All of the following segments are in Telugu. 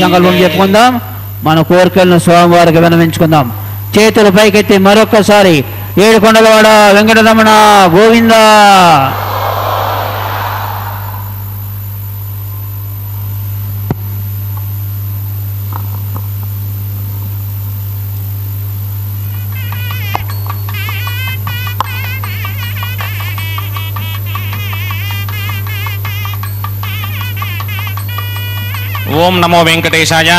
సంకల్పం చెప్పుకుందాం. మన కోరికలను స్వామివారికి విన్నవించుకుందాం. చేతులు పైకెత్తి మరొక్కసారి ఏడుకొండలవాడ వెంకటరమణ గోవింద. ఓం నమో వెంకటేశాయ.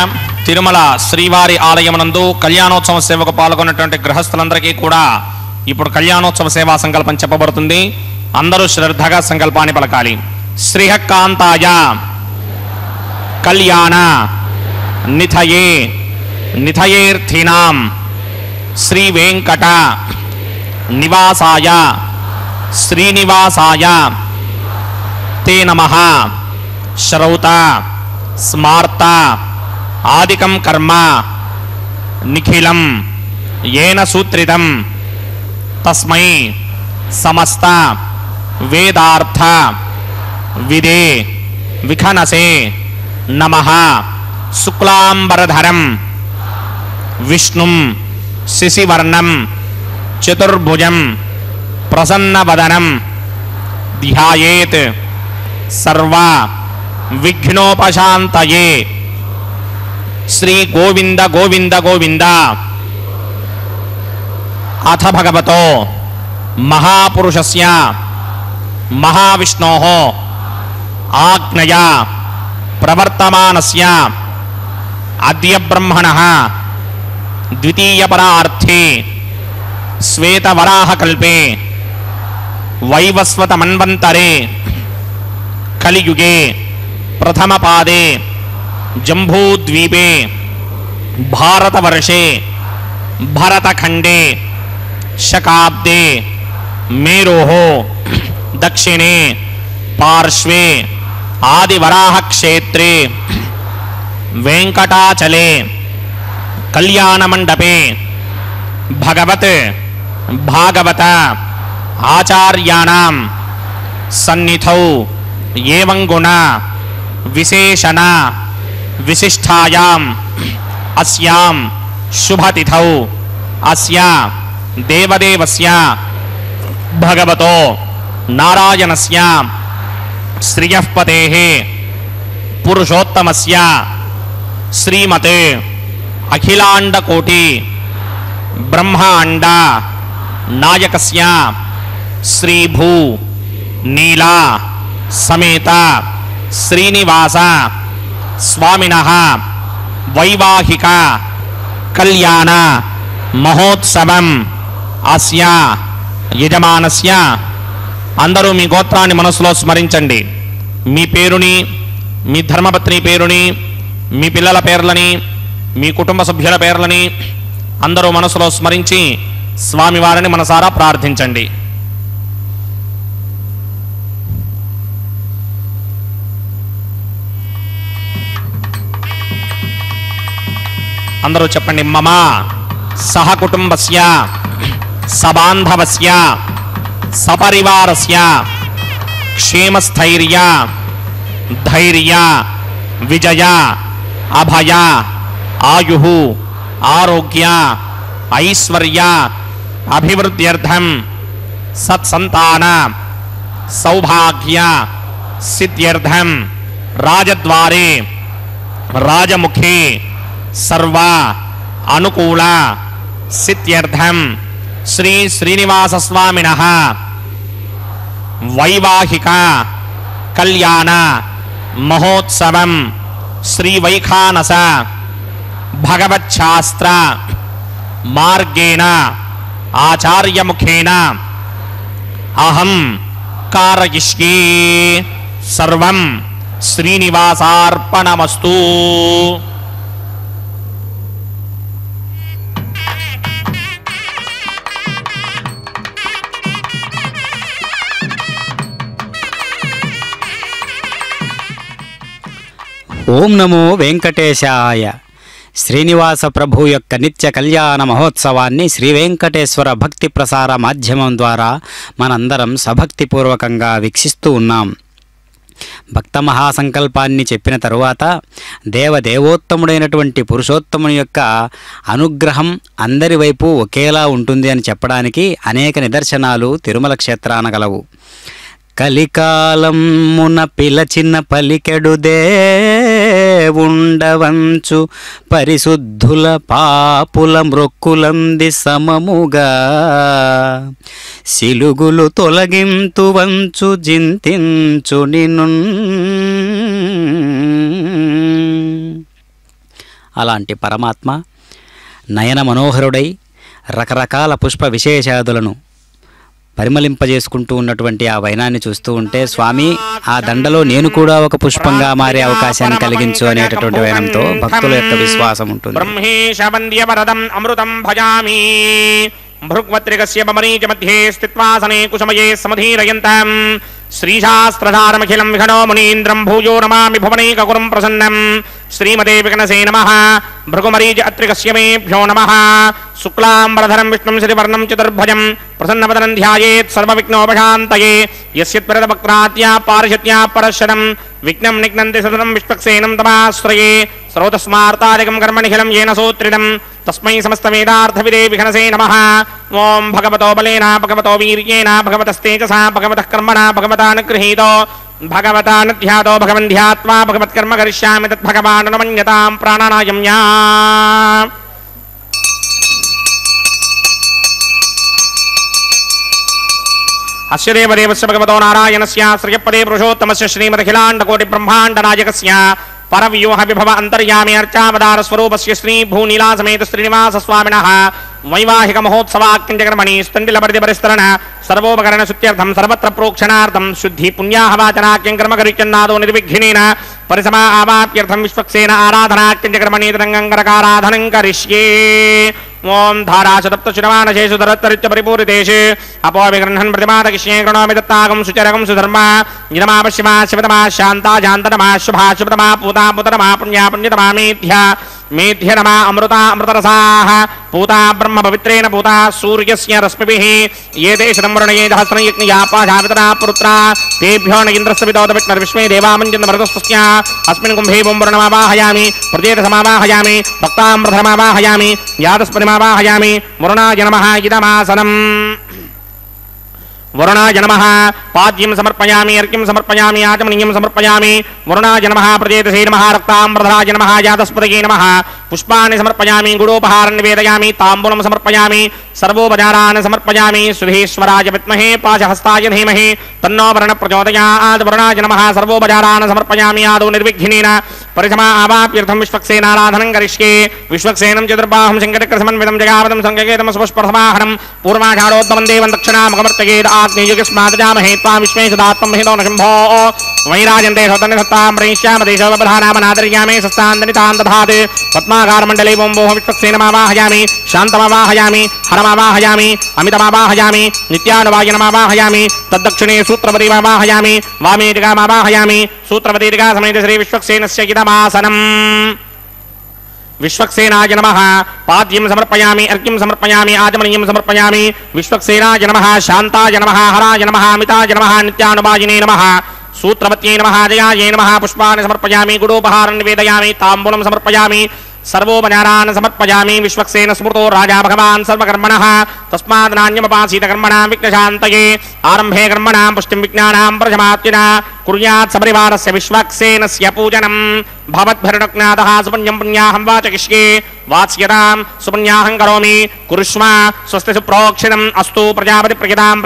తిరుమల శ్రీవారి ఆలయమునందు కళ్యాణోత్సవ సేవకు పాల్గొన్నటువంటి గృహస్థులందరికీ కూడా ఇప్పుడు కళ్యాణోత్సవ సేవా సంకల్పం చెప్పబడుతుంది. అందరూ శ్రద్ధగా సంకల్పాన్ని పలకాలి. శ్రీహకాంతాయ కళ్యాణ నిథయే నిథయేర్థినాం శ్రీ వెంకట నివాసాయ శ్రీనివాసాయ తే నమః. శ్రౌత స్మార్త ఆదికం కర్మ నిఖిలం ఏన సూత్రితం తస్మై సమస్త వేదార్థ విదే విఖనసే నమః. శుక్లాంబరధరం విష్ణుం శశివర్ణం చతుర్భుజం ప్రసన్నవదనం ధ్యాయేత్ సర్వ విఘ్నోపశాంతయే. శ్రీ గోవింద గోవింద గోవింద. అథ భగవతో మహాపురుషస్య మహావిష్ణోః ఆజ్ఞయా ప్రవర్తమానస్య అద్య బ్రహ్మణః ద్వితీయపరార్థే శ్వేతవరాహకల్పే వైవస్వతమన్వంతరే కలియుగే ప్రథమపాదే జంబూద్వీపే భారతవర్షే భరతఖండే శకాబ్దే మేరోః దక్షిణే పార్శ్వే ఆదివరాహక్షేత్రే వెంకటాచలే కళ్యాణమండపే భగవత్ భాగవత ఆచార్యాణం సన్నిధౌ ఏవం గుణ విశేషణ విశిష్టాయాం అస్యాం శుభతిథౌ అస్య దేవదేవస్య భగవతో నారాయణస్య శ్రియఃపతేః పురుషోత్తమస్య శ్రీమతే అఖిలాండకోటి బ్రహ్మాండ నాయకస్య శ్రీభూ నీలా సమేత శ్రీనివాస స్వామినః వైవాహిక కళ్యాణ మహోత్సవం అస్య యజమానస్య. అందరూ మీ గోత్రాన్ని మనసులో స్మరించండి. మీ పేరుని, మీ ధర్మపత్ని పేరుని, మీ పిల్లల పేర్లని, మీ కుటుంబ సభ్యుల పేర్లని అందరూ మనసులో స్మరించి స్వామివారిని మనసారా ప్రార్థించండి. అందరూ చెప్పండి. మమ సహకుటుంబస్య సబాంధవస్య సపరివారస్య క్షేమస్థైర్య ధైర్య విజయ అభయ ఆయుః ఆరోగ్య ఐశ్వర్య అభివృద్ధ్యర్థం సత్సంతాన సౌభాగ్య సిద్ధ్యర్థం రాజద్వారే రాజముఖే సర్వ అనుకూల సిద్ధ్యర్థం శ్రీ శ్రీనివాస స్వామినః వైవాహిక కళ్యాణ మహోత్సవం శ్రీ వైఖానస భగవచ్ఛాస్త్ర మార్గేణ ఆచార్యముఖేన అహం కారయిష్యే. సర్వం శ్రీనివాసార్పణమస్తు. ఓం నమో వెంకటేశాయ. శ్రీనివాస ప్రభు యొక్క నిత్య కళ్యాణ మహోత్సవాన్ని శ్రీ వెంకటేశ్వర భక్తి ప్రసార మాధ్యమం ద్వారా మనందరం సభక్తిపూర్వకంగా వీక్షిస్తూ ఉన్నాం. భక్త మహాసంకల్పాన్ని చెప్పిన తరువాత దేవదేవోత్తముడైనటువంటి పురుషోత్తముని యొక్క అనుగ్రహం అందరి వైపు ఒకేలా ఉంటుంది అని చెప్పడానికి అనేక నిదర్శనాలు తిరుమల క్షేత్రాన గలవు. కలికాలమున పిలచిన పలికెడు దేవుండవంచు పరిశుద్ధుల పాపుల మ్రొక్కులంది సమముగా సిలుగులు తొలగింతు వంచు జింతించు నిన్ను. అలాంటి పరమాత్మ నయన మనోహరుడై రకరకాల పుష్ప విశేషాదులను పరిమళింపజేసుకుంటూ ఉన్నటువంటి ఆ వైనాన్ని చూస్తూ ఉంటే స్వామి ఆ దండలో నేను కూడా ఒక పుష్పంగా మారే అవకాశాన్ని కలిగించు అనేటటువంటి వైనంతో భక్తుల యొక్క విశ్వాసం ఉంటుంది. బ్రహ్మేశవంద్యవరదం అమృతం భజామి భృగ్వత్రికస్య బమరీజ మధ్యే స్థిత్వాసనే కుశమయే సమధీరయంతం శ్రీశాస్త్రధారమఖిలం విఘ్నో మునీంద్రం భూయో నమామి భువనైకగురుం ప్రసన్నం. శ్రీమతే విఘ్నసే నమః. భృగుమరీజ అత్రికస్య మేభ్యో నమః. శుక్లాంబరధరం విష్ణుం శశివర్ణం చతుర్భుజం प्रसन्नवदनं ध्यायेत् सर्वविघ्नोपशान्तये यस्यत्परतवक्त्रात्या पारिषत्या परशरं विघ्नं निघ्नन्ति सततं विश्वक्सेनं तमाश्रये सर्वतस्मार्तादिकं कर्मनिखिलं येन सूत्रितं तस्मै समस्तवेदार्थविदे विघ्नसे नमः। ओं भगवतो बलेन भगवतो वीर्येण भगवतस्तेजसा भगवतः कर्मणा भगवतानुगृहीतो भगवतानुध्यातो भगवन्ध्यात्मा भगवत्कर्म करिष्यामि तद्भगवानुमन्यतां प्राणानायम्या। अस्य देवदेवस्य भगवतो नारायणस्य श्रियपदे पुरुषोत्तमस्य श्रीमदखिलाण्डकोटिब्रह्माण्डनायकस्य परव्यूह विभव अंतर्यामी अर्चावतार स्वरूपस्य श्री भूनीला समेत श्रीनिवास स्वामिनः वैवाहिक महोत्सवाक्यंजकर्मणि स्तंडिलपरिस्तरण सर्वोपकरण सुत्यर्थं सर्वत्र प्रोक्षणार्थं शुद्धि पुण्याहवाचनाक्यं कर्मकरिचन्नादो निर्विघ्नेन परिसमा आवाप्यर्थं विश्वक्सेन आराधनाक्यंजकर्मणि तदङ्गङ्करकाराधनं करिष्ये। ओं धाराशतप्तशुनमानशेषु धरत्तरित्य परिपूरितेषु अपोविगृह्णन् प्रतिमादकिष्ये कृणोमि दत्तागं सुचरगं सुधर्मा निरमा शिवतमा शान्ता जान्ततमा शुभा शुभतमा पूता पुतरमा पुण्या पुण्यतमा मेध्या मेध्यरमा अमृता अमृतरसाः पूता ब्रह्म पवित्रेण पूता सूर्यस्य रश्मिभिः ये देशं वर्णये सहस्रं यज्ञयापाशावितरा पुत्रा तेभ्यो न इन्द्रस्य विदोदविष्णुर्विश्वे देवामञ्जन् भरतस्तस्य अस्मिन् कुम्भे वर्णमावाहयामि प्रजेतसमावाहयामि भक्तामृतमावाहयामि यादस्पतिमावाहयामि वरुणाय नमः इदमासनम्। वरुणाय नमः पाद्यं समर्पयामि अर्घ्यं समर्पयामि आचमनीयं समर्पयामि वरुणाय नमः प्रजेतसे नमः रक्ताम्बरधराय नमः यादस्पतये नमः पुष्पाणि समर्पयामि गुडोपहारं निवेदयामि ताम्बूलं समर्पयामि सर्वोपचारान् समर्पयामि सुधीश्वराय विद्महे पाशहस्ताय धीमहि तन्नो वरुणः प्रचोदयात्। वरुणाय नमः सर्वोपचारान् समर्पयामि आदौ निर्विघ्नेन परिसमा आवाप्यर्थं विश्वक्सेनाराधनं करिष्ये। विश्वक्सेनं चतुर्बाहुं शङ्करकृसमन्वितं जगावतं सङ्केतं सुपुष्पसमाहनं पूर्वाषाढोद्भवं देवं दक्षिणामकमर्तयेत् आग्नेयुगस्मादजामहे त्वां विश्वे सदात्मं हितो न शम्भो वैराजन्ते सौतन्यसत्तां प्रयिष्यामदेशोपधानामनादर्यामे सस्तान्दनितां दधात्। पद्माकारमण्डले वोम्भोः विश्वक्सेनमावाहयामि शान्तमावाहयामि हरमावाहयामि अमितमावाहयामि नित्यानुवायनमावाहयामि तद्दक्षिणे सूत्रपतिमावाहयामि वामे दिगामावाहयामि सूत्रपति दिगा समेत श्री विश्वक्सेनस्य इदमासनम्। विश्वक्सेनाय नमः पाद्यं समर्पयामि अर्घ्यं समर्पयामि आचमनीयं समर्पयामि विश्वक्सेनाय नमः शान्ताय नमः हराय नमः अमिताय नमः नित्यानुवायिने नमः सूत्रवत्यै नमः जयायै नमः पुष्पाणि समर्पयामि गुडोपहारं निवेदयामि ताम्बूलं समर्पयामि सर्वोपचारान् समर्पयामि। विश्वक्सेन स्मृतो राजा भगवान् सर्वकर्मणः तस्मात् नान्यमुपासीत कर्मणां विघ्नशान्तये आरम्भे कर्मणां पुष्टिं विज्ञानां प्रशमात्युना कुर्यात् सपरिवारस्य विश्वक्सेनस्य पूजनं भवद्भिर्नुज्ञातः सुपुण्यं पुण्याहं वाचयिष्ये वाच्यतां सुपुण्याहं करोमि कुरुष्व स्वस्ति सुप्रोक्षितम् अस्तु प्रजापति प्रजतां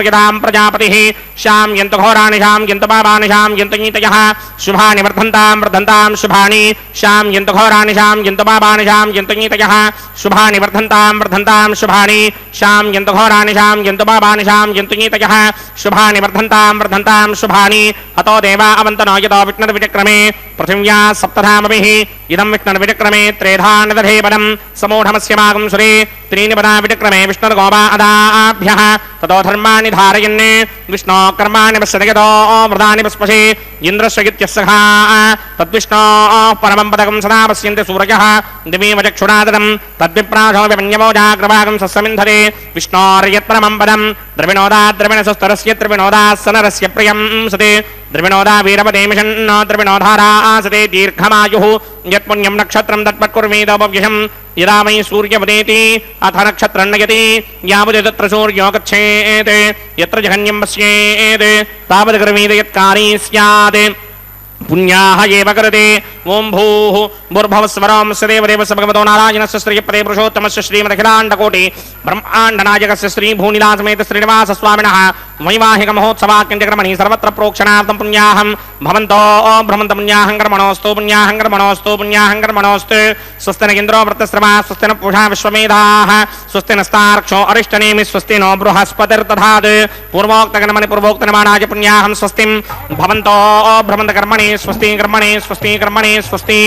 प्रजापतिः श्यां यन्तु घोराणि श्यां यन्तु पापानि श्यां यन्तु नीतयः शुभानि वर्धन्तां शुभानि श्यां यन्तु घोराणि श्यां यन्तु पापानि श्यां यन्तु नीतयः शुभानि वर्धन्तां शुभानि श्यां यन्तु घोराणि श्यां यन्तु पापानि श्यां यन्तु नीतयः शुभानि वर्धन्तां शुभानि। अतो देवा अवन्तनो यतो विघ्नविचक्रमे पृथिव्या सप्तधामभिः इदं विघ्नविचक्रमे त्रेधानदधे पदं समूढमस्य मागं सुरे त्रीणि पदा विचक्रमे विष्णुर्गोपा अदाभ्यः ततो धर्माणि धारयन् विष्णो कर्माणि पश्यतो व्रतानि पुष्पशे इन्द्रस्य इत्यस्सखा तद्विष्णोः परमं पदकं सदा पश्यन्ति सूरजः दिवीव चक्षुणादनं तद्विप्राशो विपन्यवो जाग्रभागं सस्समिन्धते विष्णोर्यत्परमं पदं द्रविणोदाद्रविणसस्तरस्य त्रिविनोदास्सनरस्य प्रियं सते द्रविणोदा वीरपदे मिषन्न द्रविणोधारा आसते दीर्घमायुः यत्पुण्यं नक्षत्रं तत्पत्कुर्वीदोपव्यहं यदा वै सूर्यवदेति अथ नक्षत्रं नयति यावत् तत्र सूर्यो गच्छेत् यत्र जघन्यं पश्येत् तावत् कर्मीद यत्कारी स्यात् पुण्याः एव करते। ओं भूः भूर्भुवस्वरं सदेवदेवस्य भगवतो नारायणस्य श्रीपदे पुरुषोत्तमस्य श्रीमदखिलाण्डकोटि ब्रह्माण्डनायकस्य श्री भूनीला समेत श्रीनिवास स्वामिनः वैवाहिक महोत्सवाक्यंजकर्मणि सर्वत्र प्रोक्षणार्थं पुण्याहं भवन्तो भ्रमन्त पुण्याहं कर्मणोऽस्तु पुण्याहं कर्मणोऽस्तु पुण्याहं कर्मणोऽस्तु। स्वस्ति न इन्द्रो वृत्तश्रवा स्वस्ति न पूषा विश्वमेधाः स्वस्ति नस्तार्क्षो अरिष्टनेमि स्वस्ति नो बृहस्पतिर्दधात्। पूर्वोक्तकर्मणि पूर्वोक्तनिर्माणाय पुण्याहं स्वस्तिं भवन्तो भ्रमन्त कर्मणि स्वस्ति कर्मणि स्वस्ति कर्मणि स्वस्ति।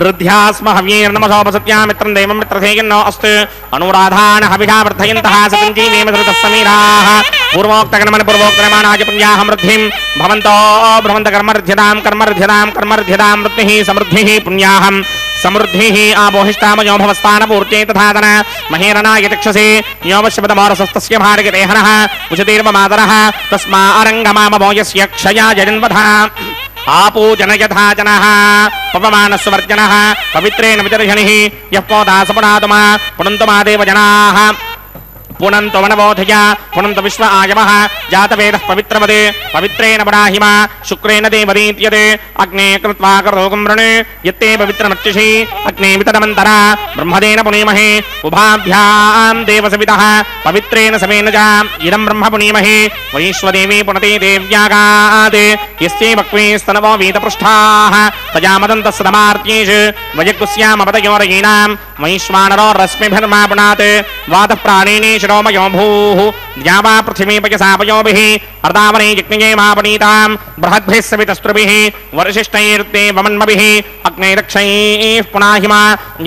रुद्ध्यास्म हव्यैर्नमसोपसत्या मित्रं देवं मित्रधेयन्नो अस्तु अनुराधान् हविषा वर्धयन्तः सतञ्जीवेम धृतस्तमीराः। पूर्वोक्तकर्मणि पूर्वोक्तनिर्माणाय पुण्याहं वृद्धिं भवन्तो भ्रमन्त कर्मर्ध्यतां कर्मर्ध्यतां कर्मर्ध्यतां वृद्धिः समृद्धिः पुण्याहं సమృద్ధిః ఆపోహిష్టామయో భవస్థానపూర్త్యై తథాదన మహేరణాయ చక్షసే యోమశబ్దమారసస్తస్య భారగదేహనః ఉచతీర్వమాతరః తస్మా అరంగమామమో యస్య క్షయాయ జన్మధ ఆపూజనయథా జనః పవమానస్వర్జనః పవిత్రేణ విదర్శనిః యః పోదాసపునాతుమా పునంతుమా దేవ జనాః పునంతు వనబోధయ పునంతు విశ్వ ఆయమః జాతవేదః పవిత్రమదే పవిత్రేణ పరాహిమ శుక్రేణ దేవదీత్యతే అగ్నే కృత్వా కరోగం వృణే యత్తే పవిత్రమర్చిషి అగ్నే వితరమంతర బ్రహ్మదేన పునీమహే ఉభాభ్యాం దేవసవితః పవిత్రేణ సమేన చ ఇదం బ్రహ్మ పునీమహే వైశ్వదేవీ పునతే దేవ్యాగాదే యస్యై వక్వే స్తనవో వీతపృష్ఠాః తజామదంతః సదమార్త్యేషు వయకుస్యామపతయోరయీనాం వైశ్వానరో రశ్మిభిర్మా పునాత్ వాతః ప్రాణేనే శిరోమయో భూః ద్యావా పృథివీపయసాపయోభిః అర్దావనే యజ్ఞయే మాపనీతాం బృహద్భిः సవితస్త్రుభిः వర్షిష్టైర్తే వమన్మభిः అగ్నైరక్షైః పునాహిమ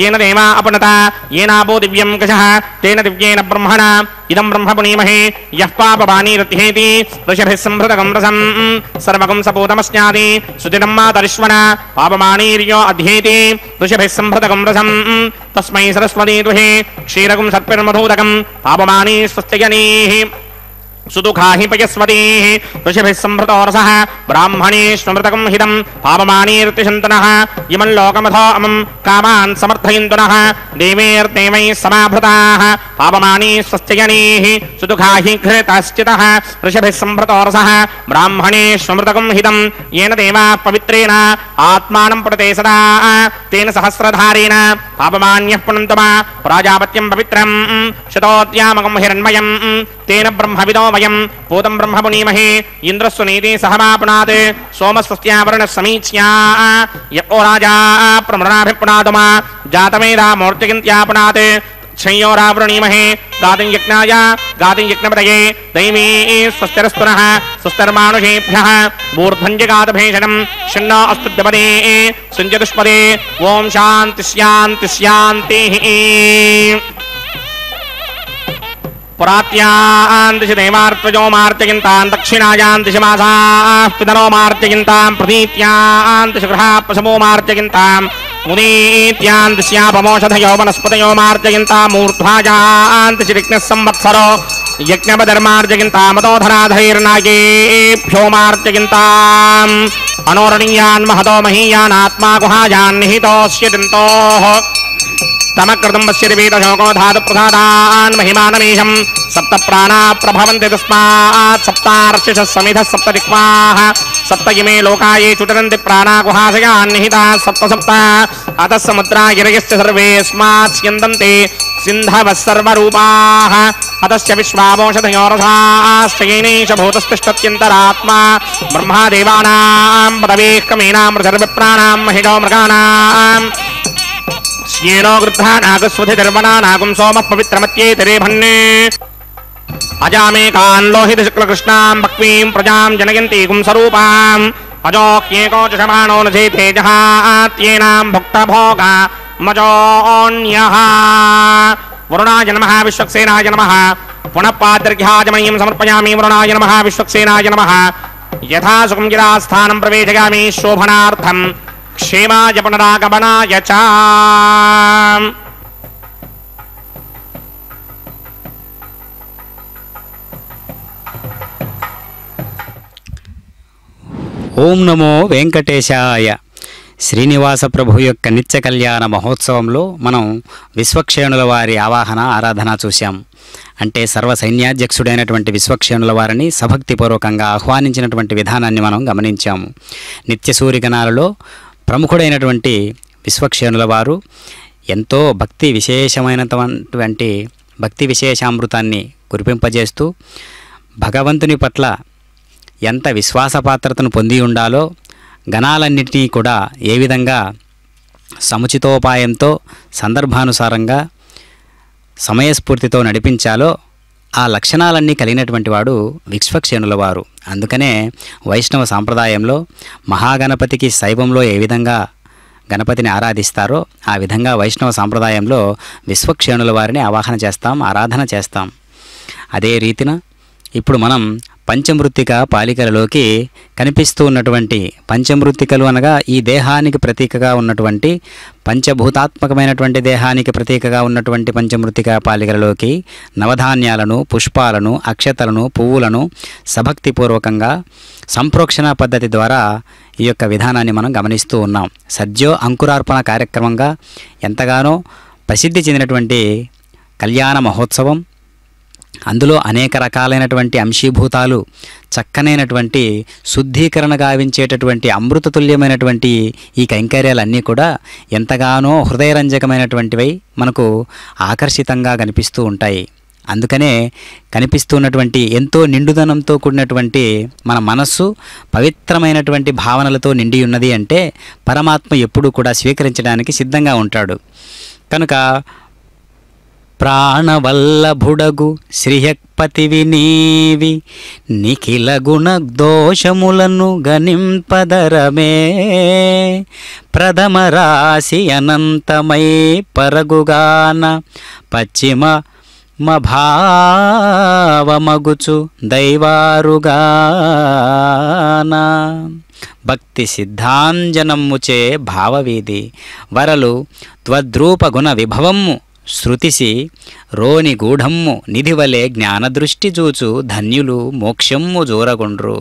येन देवा अपनता येनापो दिव्यं कषः तेन दिव्येन ब्रह्मणा इदं ब्रह्म पुनीमहे यः पापवानीरत्येति ऋषभिः संभृतकं रसं सर्वकं सपूतमस्यादि सुदिनं मातरिश्वना पापमानीर्यो अध्येति ऋषभिः संभृतकं रसं तस्मै सरस्वती दुहे क्षीरकं सर्पिर्मधूदकं पापमानी स्वस्त्यजनीः सुदुःखाहि पयस्वतीः ऋषिभिः संभृतो रसः ब्राह्मणेष्वमृतकं हितं पापमानीर्तिशन्तनः इमं लोकमथो अमं कामान् समर्थयन्तुनः देवेर्देवैः समाभृताः पापमानी स्वस्त्यजनीः सुदुःखाहि घृतश्चितः ऋषिभिः संभृतो रसः ब्राह्मणेष्वमृतकं हितं येन देवाः पवित्रेण आत्मानं प्रते सदा तेन सहस्रधारेण पापमान्यः पुनन्तमा प्राजापत्यं पवित्रं शतोद्यामकं हिरण्मयं तेन ब्रह्मविदो वयं पूतं ब्रह्म पुनीमहे इन्द्रस्वनीति सहमापुनात् सोमस्वस्त्यावरणः समीच्या यो राजा प्रमृणाभिपुनातुमा जातमेधा मूर्तिकिन्त्यापुनात् क्षयोरावृणीमहे गातिं यज्ञाय गातिं यज्ञपतये दैवी स्वस्तिरस्तुनः स्वस्तिर्मानुषेभ्यः मूर्धन्यगातभेषणं षण्णो अस्तुद्यपदे सुञ्जतुष्पदे ॐ शान्ति शान्ति शान्तिः पुरात्यान् दिशि देवार्त्वजो मार्त्यगिन्तान् दक्षिणायान् दिशि मासाः पितरो मार्त्यगिन्ताम् प्रतीत्यान् दिशि गृहाः पशवो मार्त्यगिन्ताम् मुदीत्यान् दिश्यापमोषधयो वनस्पतयो मार्त्यगिन्ताम् ऊर्ध्वायान् दिशि ऋग्नः संवत्सरो यज्ञपधर्मार्जगिन्तामतोधराधैर्नागेभ्यो मार्त्यगिन्ताम् अनोरणीयान् महतो महीयान् आत्मा गुहायान् निहितोऽस्य दन्तोः तमकृतं पश्यति वेदशोको धातुप्रसादान् महिमानमीशं सप्त प्राणा प्रभवन्ति तस्मात् सप्तार्चिषः समिधः सप्त दिक्पाः सप्त इमे लोकाये चुटरन्ति प्राणा गुहाशयान् निहिताः सप्त सप्त अतः समुद्रा गिरयश्च सर्वेऽस्मात् स्यन्दन्ति सिन्धवः सर्वरूपाः अतश्च विश्वावोषधयोरसाश्च येनैष भूतस्तिष्ठत्यन्तरात्मा ब्रह्मादेवानां पदवेः कमेनां सर्वप्राणां महिषो मृगाणाम् येनो गृद्धा नागस्वधिर्वना नागुं सोमः पवित्रमत्येतरे भन्ने अजामेकान् लोहितशुक्लकृष्णां भक्वीं प्रजां जनयन्ति गुंसरूपाम् अजोक्येको चषमाणो न चेते जहात्येनां भुक्तभोगा मजोऽन्यः वरुणाय नमः विश्वक्सेनाय नमः पुनः पाद्र्घ्याजमनीं समर्पयामि वरुणाय नमः विश्वक्सेनाय नमः यथा सुखं गिरा स्थानं प्रवेशयामि शोभनार्थम् क्षेमाय पुनरागमनाय च ఓం నమో వెంకటేశాయ. శ్రీనివాస ప్రభు యొక్క నిత్య కళ్యాణ మహోత్సవంలో మనం విశ్వక్షేణుల వారి ఆవాహన ఆరాధన చూశాం. అంటే సర్వ సైన్యాధ్యక్షుడైనటువంటి విశ్వక్షేణుల వారిని సభక్తిపూర్వకంగా ఆహ్వానించినటువంటి విధానాన్ని మనం గమనించాము. నిత్య సూర్యగణాలలో ప్రముఖుడైనటువంటి విశ్వక్షేణుల వారు ఎంతో భక్తి విశేషమైనటువంటి భక్తి విశేషామృతాన్ని కురిపింపజేస్తూ భగవంతుని పట్ల ఎంత విశ్వాసపాత్రతను పొంది ఉండాలో, గణాలన్నింటినీ కూడా ఏ విధంగా సముచితోపాయంతో సందర్భానుసారంగా సమయస్ఫూర్తితో నడిపించాలో ఆ లక్షణాలన్నీ కలిగినటువంటి వాడు విశ్వక్షేణుల వారు. అందుకనే వైష్ణవ సాంప్రదాయంలో మహాగణపతికి శైవంలో ఏ విధంగా గణపతిని ఆరాధిస్తారో ఆ విధంగా వైష్ణవ సాంప్రదాయంలో విశ్వక్షేణుల వారిని ఆవాహన చేస్తాం, ఆరాధన చేస్తాం. అదే రీతిన ఇప్పుడు మనం పంచమృత్తిక పాలికలలోకి కనిపిస్తూ ఉన్నటువంటి పంచమృత్తికలు అనగా ఈ దేహానికి ప్రతీకగా ఉన్నటువంటి పంచభూతాత్మకమైనటువంటి దేహానికి ప్రతీకగా ఉన్నటువంటి పంచమృత్తిక పాలికలలోకి నవధాన్యాలను, పుష్పాలను, అక్షతలను, పువ్వులను సభక్తిపూర్వకంగా సంప్రోక్షణ పద్ధతి ద్వారా ఈ యొక్క విధానాన్ని మనం గమనిస్తూ ఉన్నాం. సద్యో అంకురార్పణ కార్యక్రమంగా ఎంతగానో ప్రసిద్ధి చెందినటువంటి కళ్యాణ మహోత్సవం, అందులో అనేక రకాలైనటువంటి అంశీభూతాలు, చక్కనైనటువంటి శుద్ధీకరణ గావించేటటువంటి అమృతతుల్యమైనటువంటి ఈ కైంకర్యాలన్నీ కూడా ఎంతగానో హృదయరంజకమైనటువంటివై మనకు ఆకర్షితంగా కనిపిస్తూ ఉంటాయి. అందుకనే కనిపిస్తున్నటువంటి ఎంతో నిండుదనంతో కూడినటువంటి మన మనస్సు పవిత్రమైనటువంటి భావనలతో నిండి ఉన్నది అంటే పరమాత్మ ఎప్పుడూ కూడా స్వీకరించడానికి సిద్ధంగా ఉంటాడు. కనుక ప్రాణవల్లభుడగు శ్రీయక్పతివి నీవి, నిఖిల గుణదోషములను గనింపదరమే, ప్రథమ రాశి అనంతమై పరగుగాన పశ్చిమ భావమగుచు దైవారుగాన, భక్తి సిద్ధాంజనమ్ముచే భావవీధి వరలు త్వద్రూప గుణ విభవమ్ము శృతిసి రోని గూఢమ్ము నిధివలే జ్ఞానదృష్టి చూచు ధన్యులు మోక్షమ్ము జోరగుండ్రు.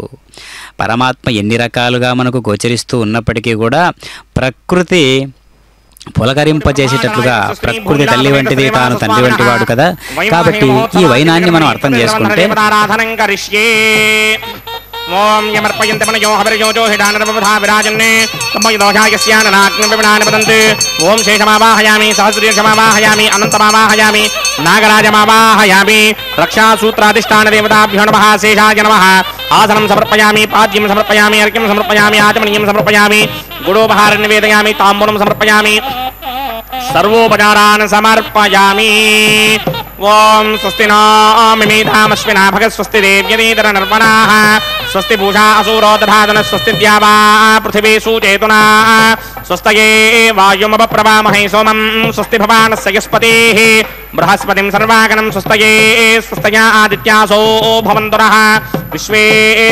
పరమాత్మ ఎన్ని రకాలుగా మనకు గోచరిస్తూ ఉన్నప్పటికీ కూడా ప్రకృతి పులకరింపజేసేటట్లుగా, ప్రకృతి తల్లి వంటిది, తాను తండ్రి వంటి వాడు కదా. కాబట్టి ఈ వైనాన్ని మనం అర్థం చేసుకుంటే ఓం యమర్పయంత మనయో హబరజోజో హిడానరవధా విరాజన్నే తమయదోషాయస్యాననాగ్నివినాని వదంతి. ఓం శేషమావాహయామి, సహస్రదీర్ఘమావాహయామి, అనంతమావాహయామి, నాగరాజమావాహయామి. రక్షాసూత్రాధిష్టాన దేవతాభ్యో నమః. శేషాయ నమః. ఆసనం సమర్పయామి, పాద్యం సమర్పయామి, అర్ఘ్యం సమర్పయామి, ఆచమనీయం సమర్పయామి, గుడోపహారం నివేదయామి, తాంబూలం సమర్పయామి, సర్వోపచారాన్ సమర్పయామి. ఓం స్వస్తి నామిమేధామశ్వినా భగత్ స్వస్తి దేవ్యదేతర నర్మణాః స్వస్తి పూషా అసూరో దధాతన స్వస్తి ద్యావా పృథివీ సూచేతునా స్వస్తయే వాయుమపప్రవామహే సోమం స్వస్తి భవానస్య యస్పతిః బృహస్పతిం సర్వాగణం స్వస్తయే స్వస్తయా ఆదిత్యాసో భవంతురః విశ్వే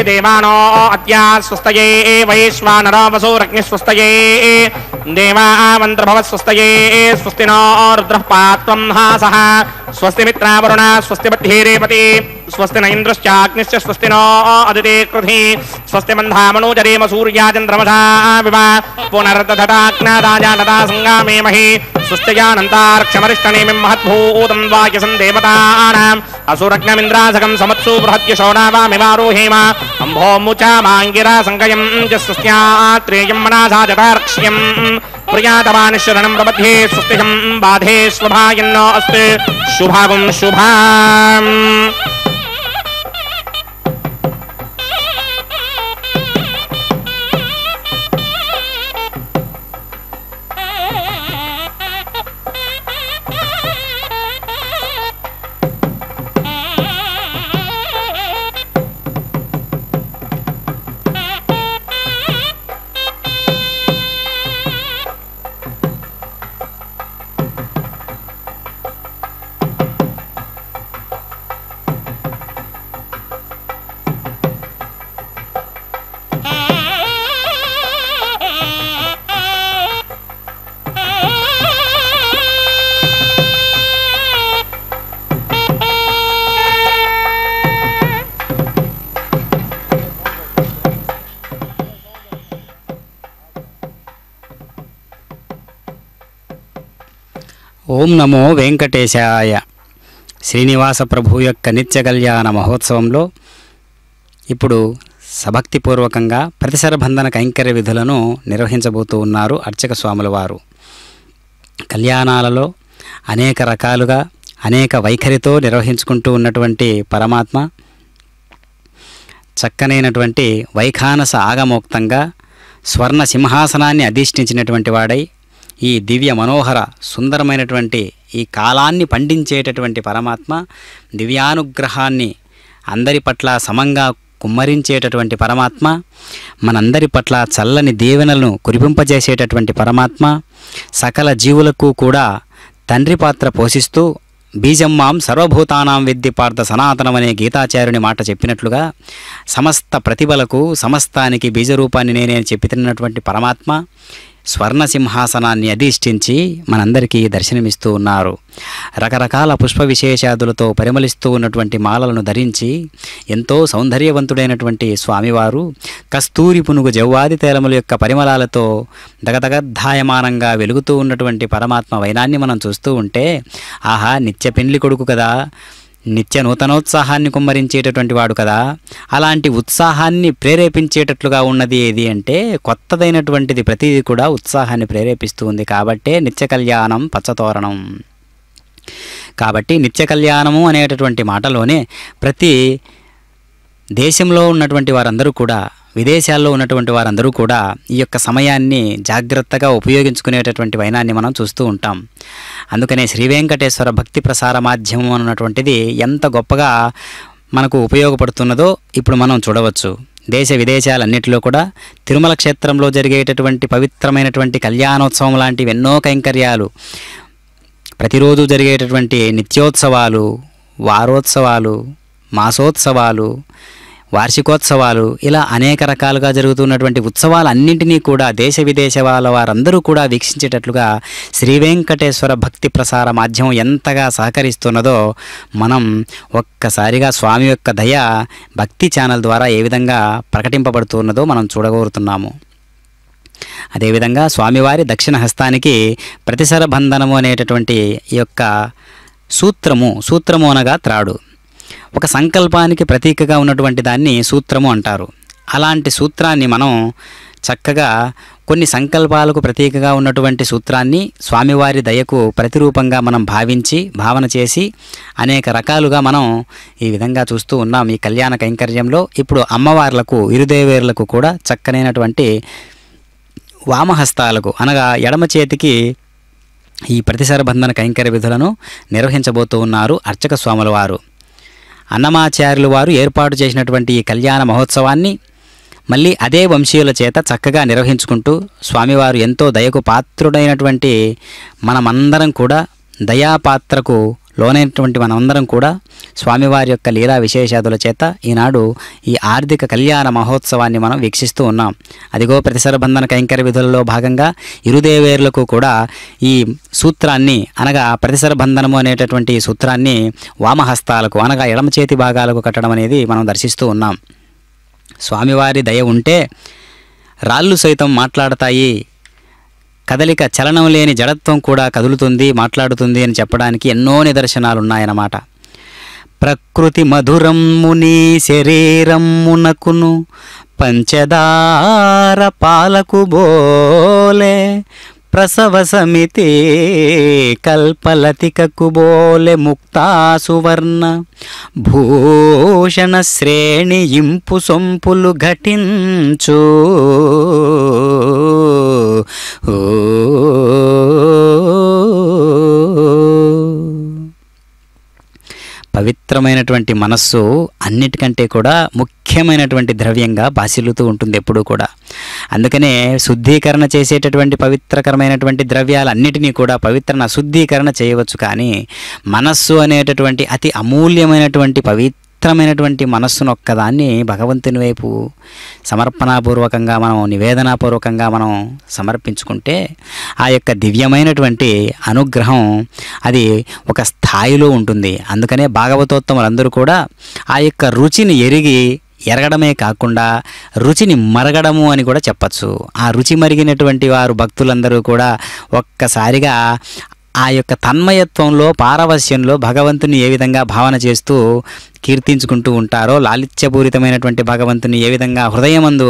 దేవానో అద్యా స్వస్తయే వైశ్వానరో వసోరగ్నిః స్వస్తయే దేవావంతర్భవ స్వస్తయే స్వస్తి నో రుద్రః పాత్వం హాసః స్వస్తి మిత్రావరుణ స్వస్తి బద్ధీరేపతి స్వస్తి న ఇంద్రశ్చాగ్నిశ్చ స్వస్తి నో అదితే కృధి స్వస్తి మంధామనోజరేమ సూర్యాచంద్రమసా వివ పునర్దధతాజ్ఞాదాజానతా సంగామేమహి స్వస్తియానంతార్క్షమరిష్టనేమిం మహద్భూతం వాక్యసం దేవతానాం అసురగ్నమింద్రాసకం సమత్సు బృహద్యశోణావామివారోహేమ అంభోముచామాంగిరా సంగయం చ స్వస్త్యాత్రేయం మనాసాజతార్క్ష్యం ప్రియాతమానిశరణం ప్రబध्ये స్వస్తిహం బాధే స్వభాయన్నో అస్తు శుభాగం శుభాం. ఓం నమో వెంకటేశాయ. శ్రీనివాస ప్రభు యొక్క నిత్య కళ్యాణ మహోత్సవంలో ఇప్పుడు సభక్తిపూర్వకంగా ప్రతిసర బంధన కైంకర్య విధులను నిర్వహించబోతూ ఉన్నారు అర్చక స్వాముల వారు. కళ్యాణాలలో అనేక రకాలుగా అనేక వైఖరితో నిర్వహించుకుంటూ ఉన్నటువంటి పరమాత్మ చక్కనైనటువంటి వైఖానస ఆగమోక్తంగా స్వర్ణ సింహాసనాన్ని అధిష్ఠించినటువంటి వాడై ఈ దివ్య మనోహర సుందరమైనటువంటి ఈ కాలాన్ని పండించేటటువంటి పరమాత్మ, దివ్యానుగ్రహాన్ని అందరి పట్ల సమంగా కుమ్మరించేటటువంటి పరమాత్మ, మనందరి పట్ల చల్లని దీవెనలను కురిపింపజేసేటటువంటి పరమాత్మ, సకల జీవులకు కూడా తండ్రి పాత్ర పోషిస్తూ బీజం మాం సర్వభూతానాం విద్ది పార్థ సనాతనం అనే గీతాచార్యుని మాట చెప్పినట్లుగా సమస్త ప్రతిభలకు సమస్తానికి బీజరూపాన్ని నేనే అని చెప్పినటువంటి పరమాత్మ స్వర్ణ సింహాసనాన్ని అధిష్ఠించి మనందరికీ దర్శనమిస్తూ ఉన్నారు. రకరకాల పుష్ప విశేషాదులతో పరిమళిస్తూ ఉన్నటువంటి మాలలను ధరించి ఎంతో సౌందర్యవంతుడైనటువంటి స్వామివారు కస్తూరి పునుగు జవ్వాది తైలముల యొక్క పరిమళాలతో దగదగద్ధాయమానంగా వెలుగుతూ ఉన్నటువంటి పరమాత్మ వైనాన్ని మనం చూస్తూ ఉంటే ఆహా, నిత్య పెండ్లి కొడుకు కదా, నిత్య నూతనోత్సాహాన్ని కుమ్మరించేటటువంటి వాడు కదా, అలాంటి ఉత్సాహాన్ని ప్రేరేపించేటట్లుగా ఉన్నది ఏది అంటే కొత్తదైనటువంటిది ప్రతిదీ కూడా ఉత్సాహాన్ని ప్రేరేపిస్తూ ఉంది. కాబట్టే నిత్య కళ్యాణం పచ్చతోరణం. కాబట్టి నిత్య కళ్యాణము అనేటటువంటి మాటలోనే ప్రతి దేశంలో ఉన్నటువంటి వారందరూ కూడా, విదేశాల్లో ఉన్నటువంటి వారందరూ కూడా ఈ యొక్క సమయాన్ని జాగ్రత్తగా ఉపయోగించుకునేటటువంటి వైనాన్ని మనం చూస్తూ ఉంటాం. అందుకనే శ్రీ వెంకటేశ్వర భక్తి ప్రసార మాధ్యమం అన్నటువంటిది ఎంత గొప్పగా మనకు ఉపయోగపడుతున్నదో ఇప్పుడు మనం చూడవచ్చు. దేశ విదేశాలన్నిటిలో కూడా తిరుమల క్షేత్రంలో జరిగేటటువంటి పవిత్రమైనటువంటి కళ్యాణోత్సవం లాంటివి ఎన్నో కైంకర్యాలు, ప్రతిరోజు జరిగేటటువంటి నిత్యోత్సవాలు, వారోత్సవాలు, మాసోత్సవాలు, వార్షికోత్సవాలు, ఇలా అనేక రకాలుగా జరుగుతున్నటువంటి ఉత్సవాలన్నింటినీ కూడా దేశ విదేశాల వారందరూ కూడా వీక్షించేటట్లుగా శ్రీ వెంకటేశ్వర భక్తి ప్రసార మాధ్యమం ఎంతగా సహకరిస్తున్నదో మనం ఒక్కసారిగా స్వామి యొక్క దయ భక్తి ఛానల్ ద్వారా ఏ విధంగా ప్రకటింపబడుతున్నదో మనం చూడగోరుతున్నాము. అదేవిధంగా స్వామివారి దక్షిణ హస్తానికి ప్రతిసర బంధనము అనేటటువంటి ఈ యొక్క సూత్రము అనగా త్రాడు, ఒక సంకల్పానికి ప్రతీకగా ఉన్నటువంటి దాన్ని సూత్రము అంటారు. అలాంటి సూత్రాన్ని మనం చక్కగా కొన్ని సంకల్పాలకు ప్రతీకగా ఉన్నటువంటి సూత్రాన్ని స్వామివారి దయకు ప్రతిరూపంగా మనం భావన చేసి అనేక రకాలుగా మనం ఈ విధంగా చూస్తూ ఉన్నాం. ఈ కళ్యాణ కైంకర్యంలో ఇప్పుడు అమ్మవార్లకు, ఇరుదేవేర్లకు కూడా చక్కనైనటువంటి వామహస్తాలకు అనగా ఎడమ చేతికి ఈ ప్రతిసర బంధన కైంకర్య విధులను నిర్వహించబోతూ ఉన్నారు అర్చక స్వాముల వారు. అన్నమాచార్యులు వారు ఏర్పాటు చేసినటువంటి ఈ కళ్యాణ మహోత్సవాన్ని మళ్ళీ అదే వంశీయుల చేత చక్కగా నిర్వహించుకుంటూ స్వామివారు ఎంతో దయకు పాత్రుడైనటువంటి మనమందరం కూడా, దయాపాత్రకు లోనైనటువంటి మనమందరం కూడా స్వామివారి యొక్క లీలా విశేషాదుల చేత ఈనాడు ఈ ఆర్థిక కళ్యాణ మహోత్సవాన్ని మనం వీక్షిస్తూ ఉన్నాం. అదిగో ప్రతిసర బంధన కైంకర్య విధులలో భాగంగా ఇరుదేవేర్లకు కూడా ఈ సూత్రాన్ని అనగా ప్రతిసర బంధనము అనేటటువంటి సూత్రాన్ని వామహస్తాలకు అనగా ఎడమ చేతి భాగాలకు కట్టడం అనేది మనం దర్శిస్తూ ఉన్నాం. స్వామివారి దయ ఉంటే రాళ్ళు సైతం మాట్లాడతాయి, కదలిక చలనం లేని జడత్వం కూడా కదులుతుంది, మాట్లాడుతుంది అని చెప్పడానికి ఎన్నో నిదర్శనాలున్నాయన్నమాట. ప్రకృతి మధురమ్ముని శరీరమ్మునకును పంచదార పాలకు బోలే ప్రసవ సమితి కల్పలతికకు బోలె ముక్తా సువర్ణ భూషణ శ్రేణి ఇంపు సొంపులు ఘటించు పవిత్రమైనటువంటి మనస్సు అన్నిటికంటే కూడా ముఖ్యమైనటువంటి ద్రవ్యంగా బాసిల్లుతూ ఉంటుంది ఎప్పుడూ కూడా. అందుకనే శుద్ధీకరణ చేసేటటువంటి పవిత్రకరమైనటువంటి ద్రవ్యాలన్నిటినీ కూడా శుద్ధీకరణ చేయవచ్చు, కానీ మనస్సు అనేటటువంటి అతి అమూల్యమైనటువంటి పవిత్రమైనటువంటి మనస్సును ఒక్కదాన్ని భగవంతుని వైపు సమర్పణాపూర్వకంగా మనం నివేదనాపూర్వకంగా మనం సమర్పించుకుంటే ఆ యొక్క దివ్యమైనటువంటి అనుగ్రహం అది ఒక స్థాయిలో ఉంటుంది. అందుకనే భాగవతోత్తములందరూ కూడా ఆ యొక్క రుచిని ఎరగడమే కాకుండా రుచిని మరగడము అని కూడా చెప్పచ్చు. ఆ రుచి మరిగినటువంటి వారు భక్తులందరూ కూడా ఒక్కసారిగా ఆ యొక్క తన్మయత్వంలో, పారవస్యంలో భగవంతుని ఏ విధంగా భావన చేస్తూ కీర్తించుకుంటూ ఉంటారో, లాలిత్యపూరితమైనటువంటి భగవంతుని ఏ విధంగా హృదయమందు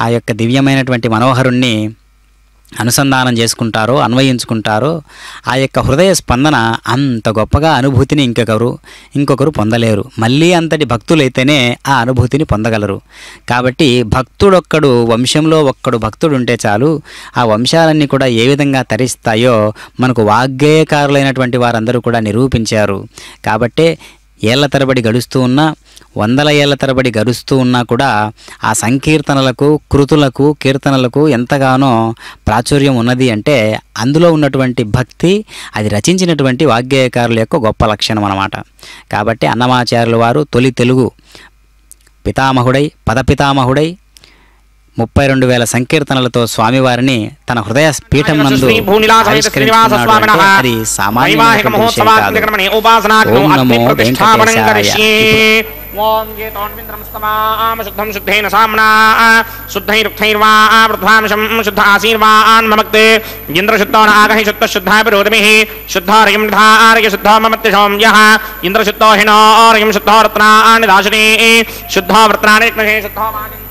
ఆ యొక్క దివ్యమైనటువంటి మనోహరుణ్ణి అనుసంధానం చేసుకుంటారో, అన్వయించుకుంటారో, ఆ యొక్క హృదయ స్పందన అంత గొప్పగా అనుభూతిని ఇంకొకరు పొందలేరు. మళ్ళీ అంతటి భక్తులైతేనే ఆ అనుభూతిని పొందగలరు. కాబట్టి భక్తుడొక్కడు, వంశంలో ఒక్కడు భక్తుడు ఉంటే చాలు, ఆ వంశాలన్నీ కూడా ఏ విధంగా తరిస్తాయో మనకు వాగ్గేయకారులైనటువంటి వారందరూ కూడా నిరూపించారు. కాబట్టే ఏళ్ల తరబడి గడుస్తూ ఉన్న వందల ఏళ్ల తరబడి గరుస్తూ ఉన్నా కూడా ఆ సంకీర్తనలకు, కృతులకు, కీర్తనలకు ఎంతగానో ప్రాచుర్యం ఉన్నది అంటే అందులో ఉన్నటువంటి భక్తి, అది రచించినటువంటి వాగ్గేయకారుల యొక్క గొప్ప లక్షణం అన్నమాట. కాబట్టి అన్నమాచార్యుల వారు తొలి తెలుగు పితామహుడై, పదపితామహుడై 32,000 సంకీర్తనలతో స్వామివారిని తన హృదయ పీఠం నందు ఆవిష్కరించుకున్నాడు. అది సామాన్యమైనటువంటి విషయం కాదు. ఓం నమో వెంకటేశాయ. ఓం గీతోన్వింద్రం స్తమామ శుద్ధం శుద్ధేన సామ్నా శుద్ధైరుక్తైర్వా వృద్ధ్వాంశం శుద్ధ ఆశీర్వాన్ మమక్తే ఇంద్రశుద్ధో నాగహి శుద్ధ శుద్ధాభిరోధమిః శుద్ధార్యం ధార్య శుద్ధో మమత్యశోం యః ఇంద్రశుద్ధో హినోర్యం శుద్ధో రత్నాని దాశనే శుద్ధో వృత్నాని క్నహే శుద్ధో మాజం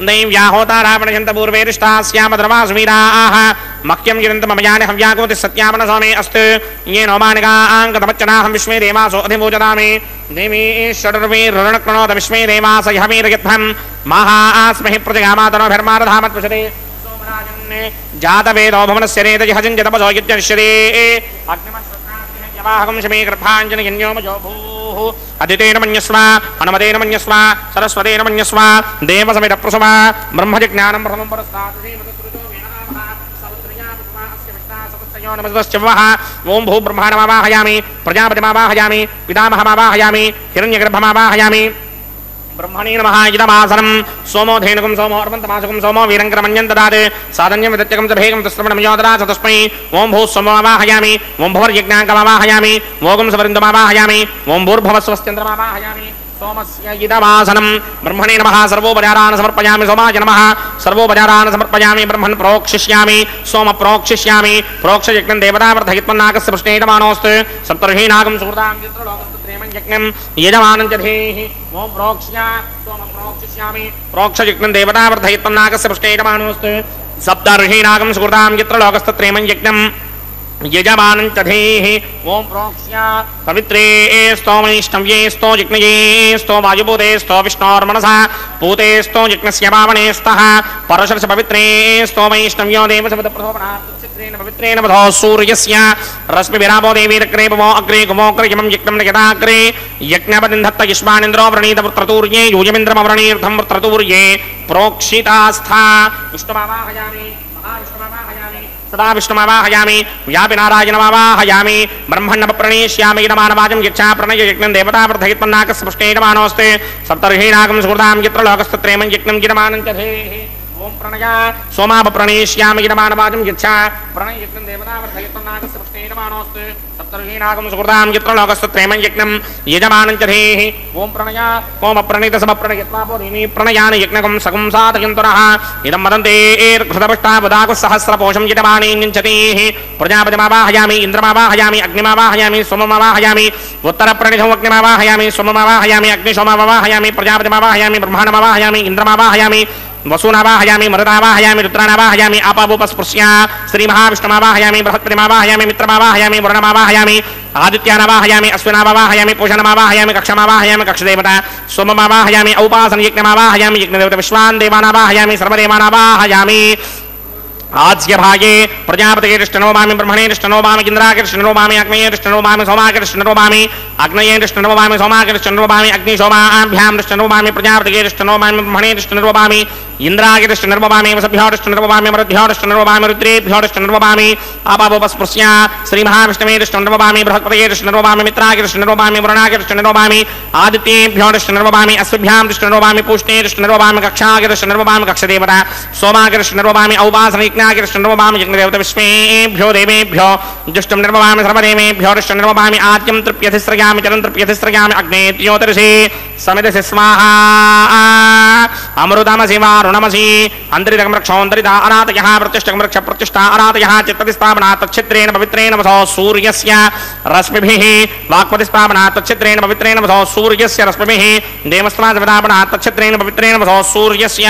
దేవ్యాహోతారాపణయంతపూర్వేరిష్టాస్యామద్రవాసువీరాः మహ్యం గిరంతమయాని హవ్యాకోతి సత్యామన సోమే అస్తు येनो मानिकाङ्गतमच्चनाहं विश्वे देवासो अधिभूजतामि देवी षडर्वीर्रणक्रणोद विश्वे देवास यहवीरयत्थं महास्महि प्रजगामातनोभिर्मारधामत्पुषते सोमराजन्ने जातवेदो भवनस्य रेतजहजञ्जतपसो युज्यनिश्यते अग्निमश्वत्राग्नियवाहकं शमे गर्भाञ्जनयन्योमजो भूः अदितेन मन्यस्व हनुमतेन मन्यस्व सरस्वतेन मन्यस्व देवसमितप्रसव ब्रह्मजिज्ञानं प्रथमं परस्तात् ओं भू ब्रह्माणमावाहयामि प्रजापतिमावाहयामि पितामहमावाहयामि हिरण्यगर्भमावाहयामि ब्रह्मणे नमः इदमासनं सोमो धेनुकं सोमो अर्वन्तमासुकं सोमो वीरङ्करमन्यं ददात् साधन्यं विदत्यकं च भेगं तस्त्रमणं योदरात् तस्मै ओं भू सोममावाहयामि ओं भुवर्यज्ञाङ्कमावाहयामि ओगं सवरिन्दमावाहयामि ओं भूर्भवस्वश्चन्द्रमावाहयामि सोमस्य इदमासनं ब्रह्मणे नमः सर्वोपचारान् समर्पयामि सोमाय नमः सर्वोपचारान् समर्पयामि ब्रह्मन् प्रोक्षिष्यामि सोम प्रोक्षिष्यामि प्रोक्षयज्ञं देवतावर्धयित्वन्नागस्य पृष्ठेयमानोऽस्तु सप्तर्षीनागं सुहृदां चित्रलोकस्तुत्रेमं यज्ञं यजमानं च धेहि ओं प्रोक्ष्य सोम प्रोक्षिष्यामि प्रोक्षयज्ञं देवतावर्धयित्वन्नागस्य पृष्ठेयमानोऽस्तु सप्तर्षीनागं सुहृदां चित्रलोकस्तुत्रेमं यज्ञं यजमानं च धेहि ओं प्रोक्ष्य पवित्रे स्तोमैष्णव्ये स्तो जिग्नये स्तो वायुभूते स्तो विष्णोर्मनसा पूते स्तो जिग्नस्य पावने स्तः परशर्ष पवित्रे स्तोमैष्णव्यो देवसमितप्रथोपनात्चित्रेण पवित्रेण वधो सूर्यस्य रश्मिभिरापो देवीरग्रेपवो अग्रे गुमोऽग्रयमं यज्ञं यदाग्रे यज्ञपतिन्धत्त युष्मानिन्द्रो व्रणीतवृत्रतूर्ये यूयमिन्द्रमव्रणीर्धं वृत्रतूर्ये प्रोक्षितास्था विष्णुमावाहयामि महाविष्णुमावाहयामि सदा विष्णुमावाहयामि व्यापि नारायणमावाहयामि ब्रह्मण्यप्रणेष्यामि इदमानवाजं यच्छा प्रणय यज्ञं देवतावर्धयित्वन्नाकस्य पृष्ठेयमानोऽस्ते सप्तर्षीणागं सुहृदां यत्रलोकस्तत्रेमं यज्ञं गिरमानं च धेहि ओं प्रणय सोमापप्रणेष्यामि इदमानवाजं यच्छा प्रणय यज्ञं देवतावर्धयित्वन्नाकस्य पृष्ठेयमानोऽस्ते सप्तर्षीणागं सुहृदां यत्रलोकस्तत्रेमं यज्ञं यजमानं च धेहि ओं प्रणय ओमप्रणीतसमप्रणयत्वापोधिनी प्रणयानि यज्ञकं सकं साधयन्तुरः इदं वदन्ते घृतपुष्टाबुधाकुस्सहस्रपोषं यजमानीञ्चतीः प्रजापतिमावाहयामि इन्द्रमावाहयामि अग्निमावाहयामि सोममावाहयामि उत्तरप्रणिधं अग्निमावाहयामि सोममावाहयामि अग्निशोममावाहयामि प्रजापतिमावाहयामि ब्रह्माणमावाहयामि इन्द्रमावाहयामि वसूनावाहयामि मरुदावाहयामि रुद्रानावाहयामि आपावोपस्पृश्य श्रीमहाविष्णुमावाहयामि बृहस्पतिमावाहयामि मित्रमावाहयामि वरुणमावाहयामि आदित्यानावाहयामि अश्विनावाहयामि पूषणमावाहयामि कक्षमावाहयामि कक्षदेवता सोममावाहयामि औपासनयज्ञमावाहयामि यज्ञदेवता विश्वान् देवानावाहयामि सर्वदेवानावाहयामि आज्यभागे प्रजापते कृष्णनोमामि ब्रह्मणे कृष्णनोमामि इन्द्राय कृष्णनोमामि अग्नये कृष्णनोमामि सोमाय कृष्णनोमामि अग्नये कृष्णनोमामि सोमाय कृष्णनोमामि अग्निशोमाभ्यां कृष्णनोमामि प्रजापते कृष्णनोमामि ब्रह्मणे कृष्णनोमामि इन्द्राय कृष्णनोमामि वसभ्यो कृष्णनोमामि मरुद्भ्यो कृष्णनोमामि रुद्रेभ्यो कृष्णनोमामि आपावोपस्पृश्य श्रीमहाविष्णवे कृष्णनोमामि बृहस्पतये कृष्णनोमामि मित्राय कृष्णनोमामि वरुणाय कृष्णनोमामि आदित्येभ्यो कृष्णनोमामि अश्विभ्यां कृष्णनोमामि पूष्णे कृष्णनोमामि कक्षाय कृष्णनोमामि कक्षदेवता सोमाय कृष्णनोमामि औपासनयज्ञ कृष्णनोमामि यज्ञदेवता विश्वेभ्यो देवेभ्यो जुष्टं निर्ममामि सर्वदेवेभ्यो कृष्णनोमामि आद्यं तृप्यधिस्रयामि चलं तृप्यधिस्रयामि अग्ने ज्योतिषे समिधसि स्वाहा अमृतमसि वारुणमसि अन्तरितकं रक्षोऽन्तरिता अनातयः प्रतिष्ठकं रक्ष प्रतिष्ठा अनातयः चित्ततिस्थापनात् तच्छिद्रेण पवित्रेण वसो सूर्यस्य रश्मिभिः वाक्पतिस्थापनात् तच्छिद्रेण पवित्रेण वसो सूर्यस्य रश्मिभिः देवस्त्राजपदापनात् तच्छिद्रेण पवित्रेण वसो सूर्यस्य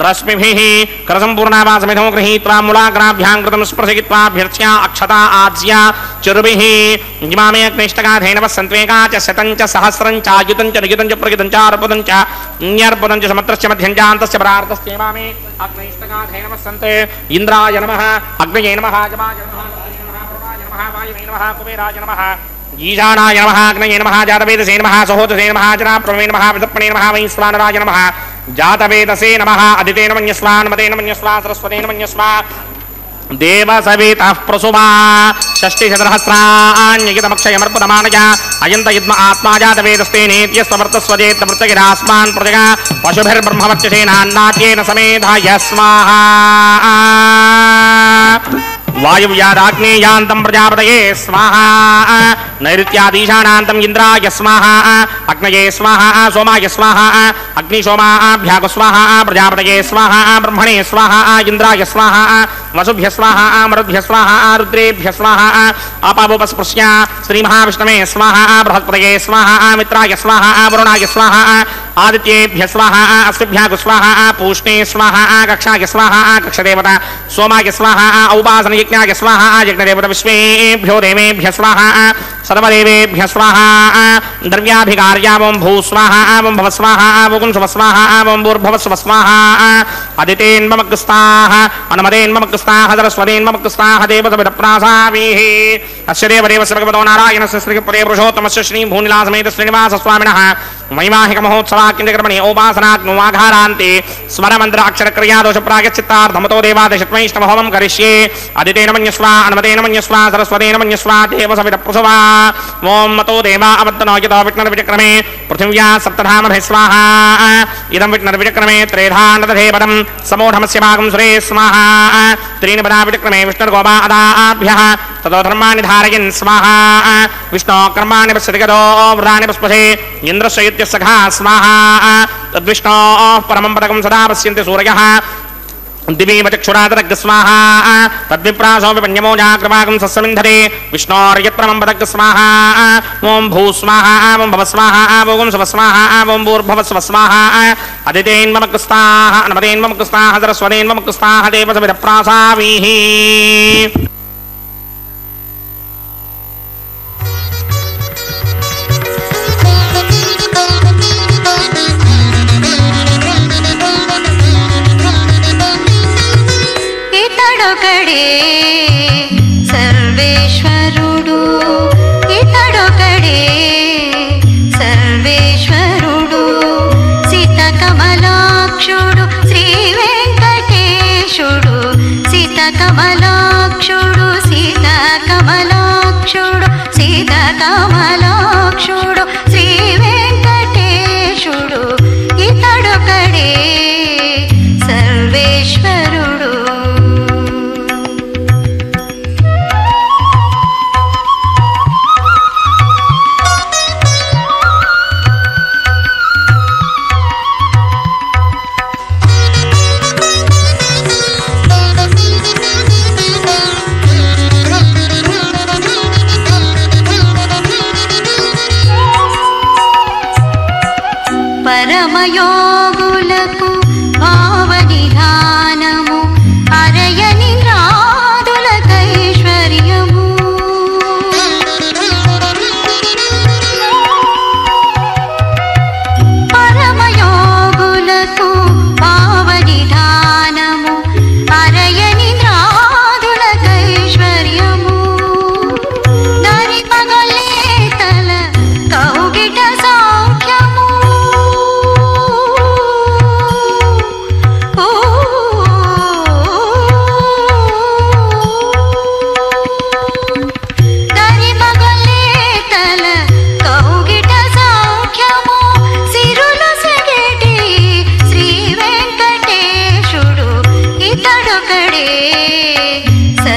रश्मिभिः करसम्पूर्णावासमिधो गृहीत्वा मूलाग्राभ्यां कृतं स्पर्शयित्वाभ्यर्च्या अक्षता आज्या चुर्भिः इमामे अग्निष्टगाधेनवः सन्त्वेका च शतं च सहस्रं च आयुतं च नियुतं च प्रयुतं च अर्पुतं च न्यर्पुतं च समत्रस्य मध्यं च अन्तस्य परार्धस्येमामे अग्निष्टगाधेनवः सन्ते इन्द्राय नमः अग्नये नमः जमाय नमः प्रभाय नमः वायुवे नमः कुबेराय नमः ఈశానాయ నమః అగ్నయే నమః జాతవేదసే నమః సహోదసే నమః జనాప్రమే నమః విదప్పనే నమః వైశ్వానరాయ నమః జాతవేదసే నమః అదితే నమన్యస్వా నమతే నమన్యస్వా సరస్వతే నమన్యస్వా దేవ సవితః ప్రసుమా షష్టిశతసహస్రాణ్యగితమక్షయమర్పుదమానయ అయంత యుద్మ ఆత్మా జాతవేదస్తే నేత్యస్వవర్తస్వజేత్ వృత్తగిరాస్మాన్ ప్రజగ పశుభిర్బ్రహ్మవర్చసేనాన్నాట్యేన సమేధాయ స్వాహా వాయువ్యాదాగ్నేయాంతం ప్రజాపతయే స్వాహా నైరుత్యాదీశానాంతం ఇంద్రాయ స్వాహా అగ్నయే స్వాహా సోమాయ స్వాహా అగ్నిశోమాభ్యాగ స్వాహా ప్రజాపతయే స్వాహా బ్రహ్మణే స్వాహా ఇంద్రాయ స్వాహా వసుభ్య స్వాహా మరుద్భ్య స్వాహా రుద్రేభ్య స్వాహా అపావోపస్పృశ్య శ్రీమహావిష్ణవే స్వాహా బృహస్పతయే స్వాహా మిత్రాయ స్వాహా వరుణాయ స్వాహా ఆదిత్యేభ్య స్వాహా అశ్విభ్యాగ స్వాహా పూష్ణే స్వాహా కక్షాయ స్వాహా కక్షదేవత సోమాయ స్వాహా ఔపాసన యజ్ఞాయ స్వాహా యజ్ఞదేవత విశ్వేభ్యో దేవేభ్య స్వాహా సర్వదేవేభ్య స్వాహా ద్రవ్యాభికార్యా ఓం భూ స్వాహా ఓం భవ స్వాహా ఓం శుభ స్వాహా ఓం భూర్భవ శుభ స్వాహా అదితేన్మమగ్స్తాః అనుమదేన్మమగ్స్తాః సరస్వతేన్మమగ్స్తాః దేవసవిదప్రాసావీః అస్య దేవదేవస్య భగవతో నారాయణస్య శ్రీపదే పురుషోత్తమస్య శ్రీ భూనిలాసమేత శ్రీనివాస స్వామినః వైవాహిక మహోత్సవాఖ్యంద్రకమణి ఉపాసనాగ్నువాఘారాంతే స్మరమంత్ర అక్షరక్రియా దోష ప్రాయశ్చిత్తార్థమతో దేవాదశత్మైష్టమహోమం కరిష్యే అదితేన మన్యస్వా అనుమతేన మన్యస్వా సరస్వతేన మన్యస్వా దేవసవిదప్రసవా ఓం మతో దేవా అవత్తనోయతో విఘ్నర్విచక్రమే పృథివ్యా సప్తధామభిः స్వాహా ఇదం విఘ్నర్విచక్రమే త్రేధానదధేపదం సమూఢమస్య భాగం సురే స్వాహా త్రీని పదా విచక్రమే విష్ణుర్గోపా అదాభ్యः తతో ధర్మాణి ధారయన్ స్వాహా విష్ణో కర్మాణి పశ్యతి గదో వ్రాణి పుష్పసే ఇంద్రస్య సఖా స్వాహా తద్విష్ణో పరమం పదకం సదా పశ్యంతి సూరయః దివీవ చక్షురాదరగ్ స్వాహా తద్విప్రాసో విపన్యమోజాగ్రవాగం సస్సమింధరే విష్ణోర్యత్రమం పదగ్ స్వాహా ఓం భూ స్వాహా ఓం భవ స్వాహా ఓం శుభ స్వాహా ఓం భూర్భవ శుభ స్వాహా అదితేన్మమగ్స్తాః అనుమతేన్మమగ్స్తాః సరస్వతేన్మమగ్స్తాః దేవసవిదప్రాసావీః సర్వేశ్వరుడు ఇతడొకడే సర్వేశ్వరుడు సీతకమలాక్షుడు శ్రీ వెంకటేశుడు సీతకమలాక్షుడు సీతకమలాక్షుడు సీతకమలాక్షుడు శ్రీ వెంకటేశుడు ఇతడొకడే సర్వేశ్వరుడు పరమయోగులకు భావనిధానము అరయని రాదులకైశ్వర్యము పరమయోగులకు భావనిధానము అరయని రాదులకైశ్వర్యము దరి పగలే తల కౌగిట సౌఖ్యము